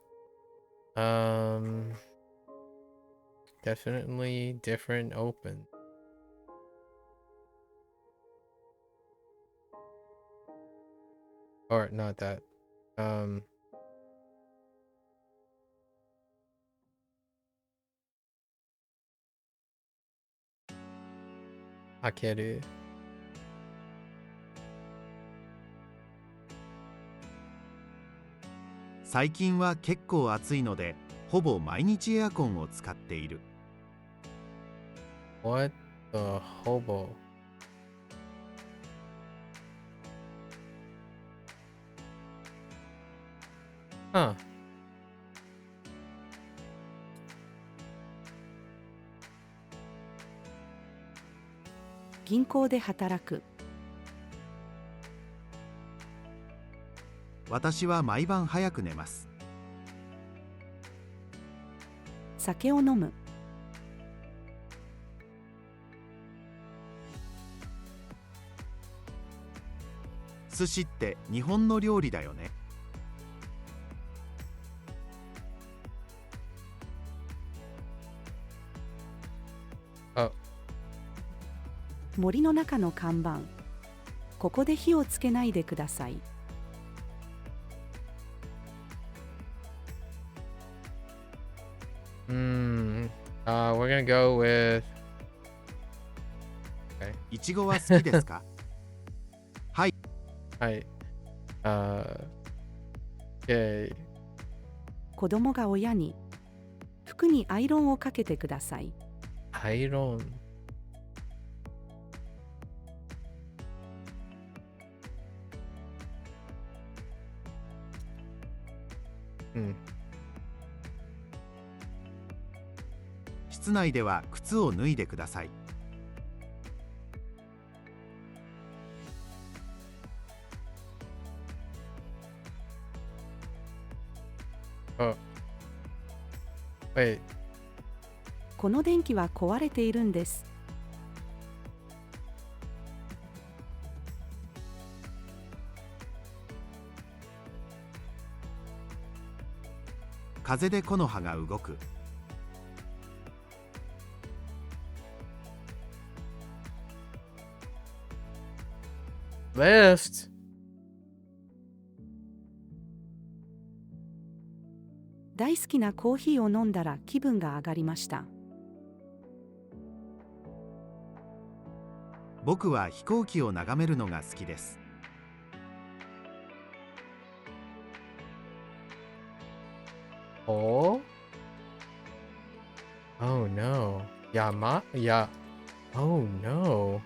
Definitely different open. Or not that. Akeru. 最近は結構暑いので、ほぼ毎日エアコンを使っている。What the hobo? Huh. 銀行で働く。私は毎晩早く寝ます。酒を飲む。寿司って日本の料理だよね。あ、森の中の看板。ここで火をつけないでください。we're gonna go with. Okay. いちごは好きですか？はい。はい。Okay. 子供が親に、服にアイロンをかけてください。アイロン。室内では靴を脱いでください。Wait. この電気は壊れているんです。風で木の葉が動く。Lift. 大好きなコーヒーを飲んだら気分が上がりました。僕は飛行機を眺めるのが好きです。Oh? Oh no. Yeah. Oh no.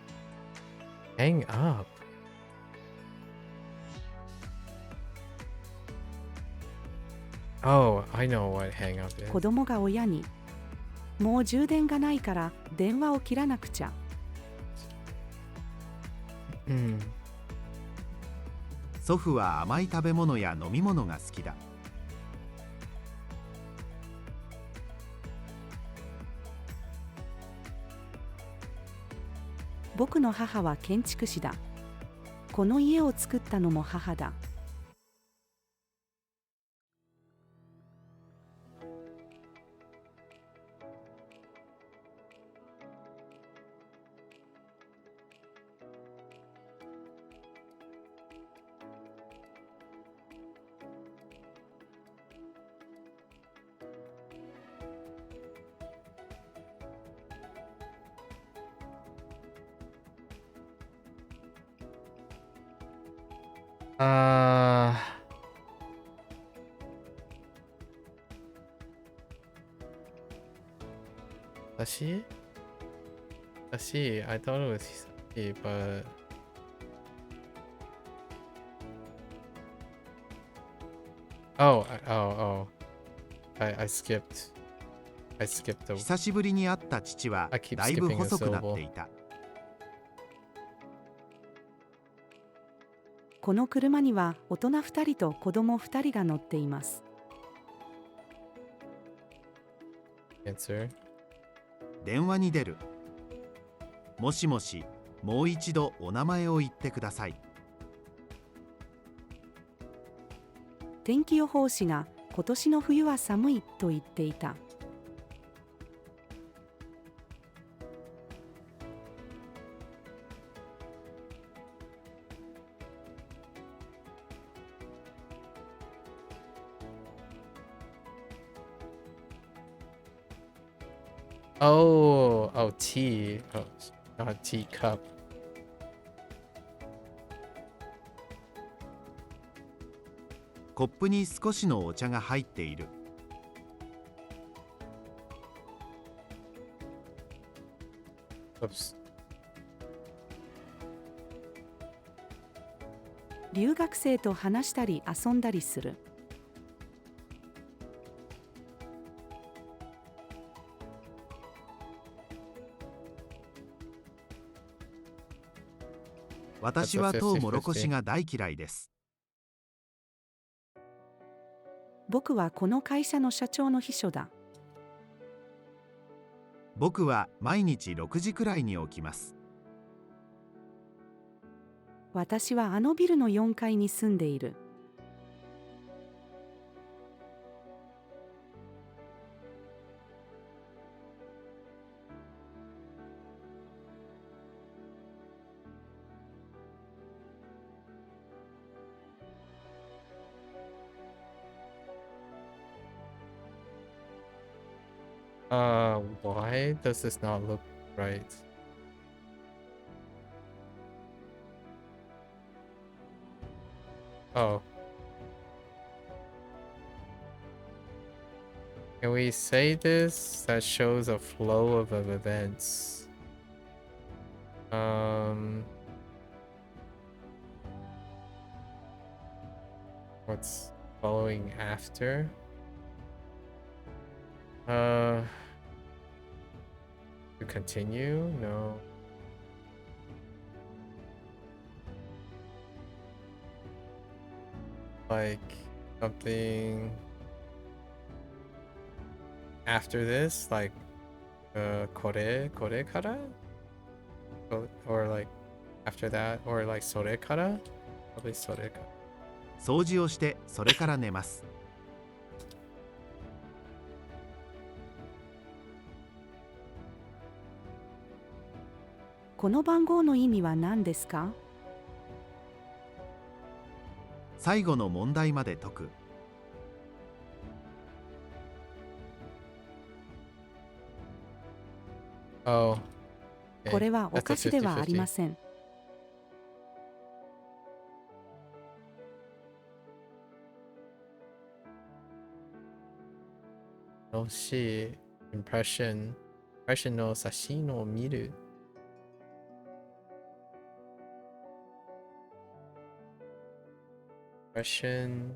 Hang up. Oh, I know what hang up is. 子供が親に、もう充電がないから電話を切らなくちゃ。祖父は甘い食べ物や飲み物が好きだ。僕の母は建築士だ。この家を作ったのも母だ。Sashi? I thought it was Hisashi, but... Oh. I skipped. I skipped the... 久しぶりに会った父は I keep だいぶ skipping a 細くなって syllable. いた。この車には大人2人と子供2人が乗っています。Answer. 電話に出る。もしもし、もう一度お名前を言ってください。天気予報士が今年の冬は寒いと言っていた。Oh, oh, tea. Oh, not teacup. コップに少しのお茶が入っている。Oops. 留学生と話したり遊んだりする。私はトウモロコシが大嫌いです。僕はこの会社の社長の秘書だ。僕は毎日6時くらいに起きます。私はあのビルの4階に住んでいる。Why does this not look right? Oh. Can we say this? That shows a flow of events. What's following after? To continue? No. Like something after this, like kore kara? Or like after that, or like sore kara? Probably sore kara. 掃除をしてそれから寝ます。この番号の意味は何ですか？最後の問題まで解く。Oh. これはお菓子ではありません。のし、impression の写真を見る。Impression.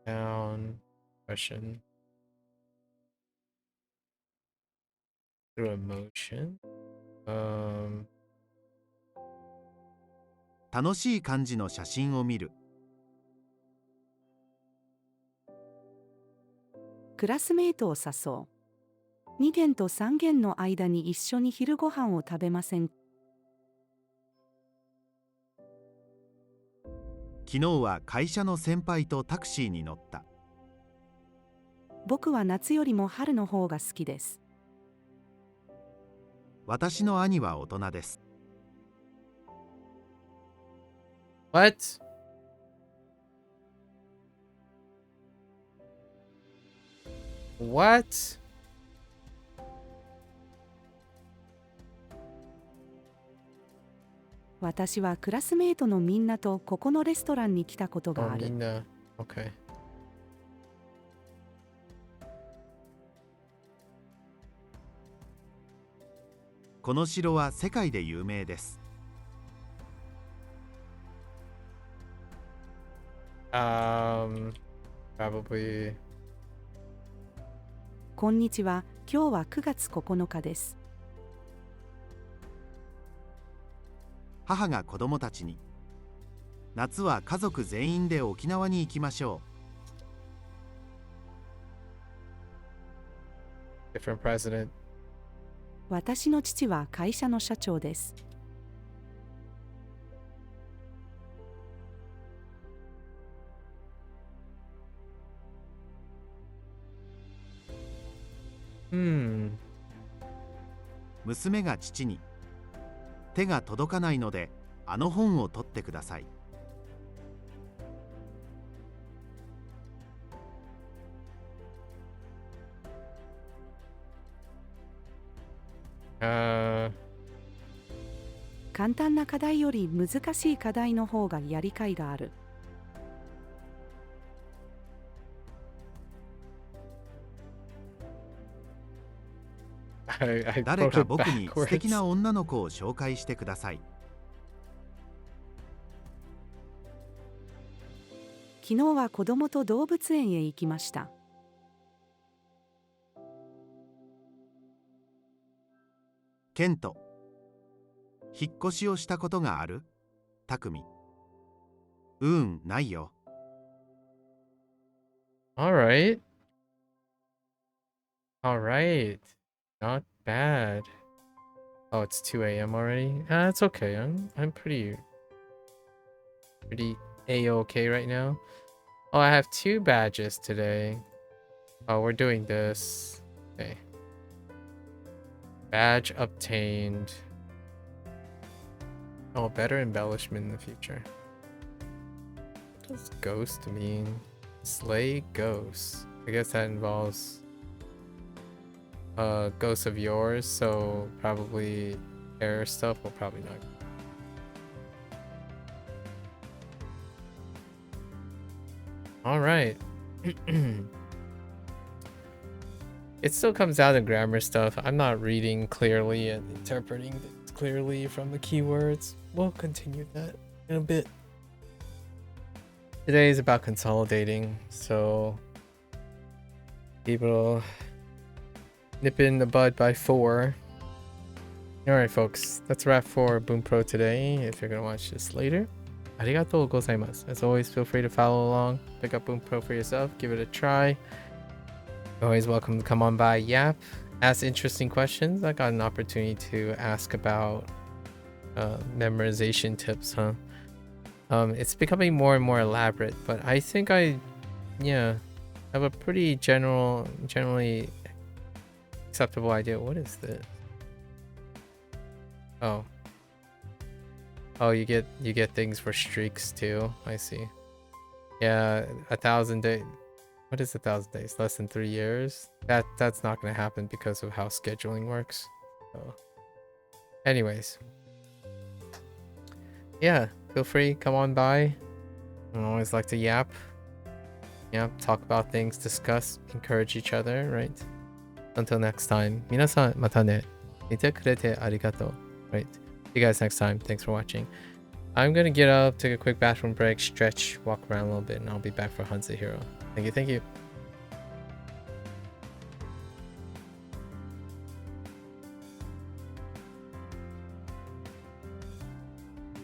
Down. Impression. Through emotion. 楽しい感じの写真を見る。クラスメートを誘う。2限と3限の間に一緒に昼ご飯を食べません。昨日は会社の先輩とタクシーに乗った。僕は夏よりも春の方が好きです。私の兄は大人です。What? What? 私はクラスメートのみんなとここのレストランに来たことがある。みんな。Okay. この城は世界で有名です。Probably. こんにちは。今日は9月9日です。母が子供たちに、夏は家族全員で沖縄に行きましょう Different president. 私の父は会社の社長です。娘が父に、手が届かないのであの本を取ってください。簡単な課題より難しい課題の方がやりがいがある。誰か僕に素敵な女の子を紹介してください。昨日は子供と動物園へ行きました。ケント、引っ越しをしたことがある？タクミ、ないよ。Alright. Alright. Not bad. Oh, it's 2 a.m. already? That's okay. I'm pretty A-okay right now. Oh, I have 2 badges today. Oh, we're doing this. Okay. Badge obtained. Oh, better embellishment in the future. What does ghost mean? Slay ghosts. I guess that involves ghosts of yours, so probably error stuff, or probably not. All right. It still comes down to grammar stuff. I'm not reading clearly and interpreting it clearly from the keywords. We'll continue that in a bit. Today is about consolidating, so people nip it in the bud by 4. Alright folks, that's a wrap for Bunpro today. If you're gonna watch this later, arigatou gozaimasu. As always, feel free to follow along, pick up Bunpro for yourself, give it a try. You're always welcome to come on by, yap, ask interesting questions. I got an opportunity to ask about memorization tips, huh? It's becoming more and more elaborate, but I think I have a pretty generally acceptable idea. What is this? Oh, you get things for streaks too. I see. Yeah, 1,000 days. What is 1,000 days? Less than 3 years? That's not gonna happen because of how scheduling works. So, anyways, yeah, feel free, come on by. I always like to yap, talk about things, discuss, encourage each other, right? Until next time, 皆さんまたね。見てくれてありがとう. Right. See you guys next time. Thanks for watching. I'm gonna get up, take a quick bathroom break, stretch, walk around a little bit, and I'll be back for Hansa Hero. Thank you.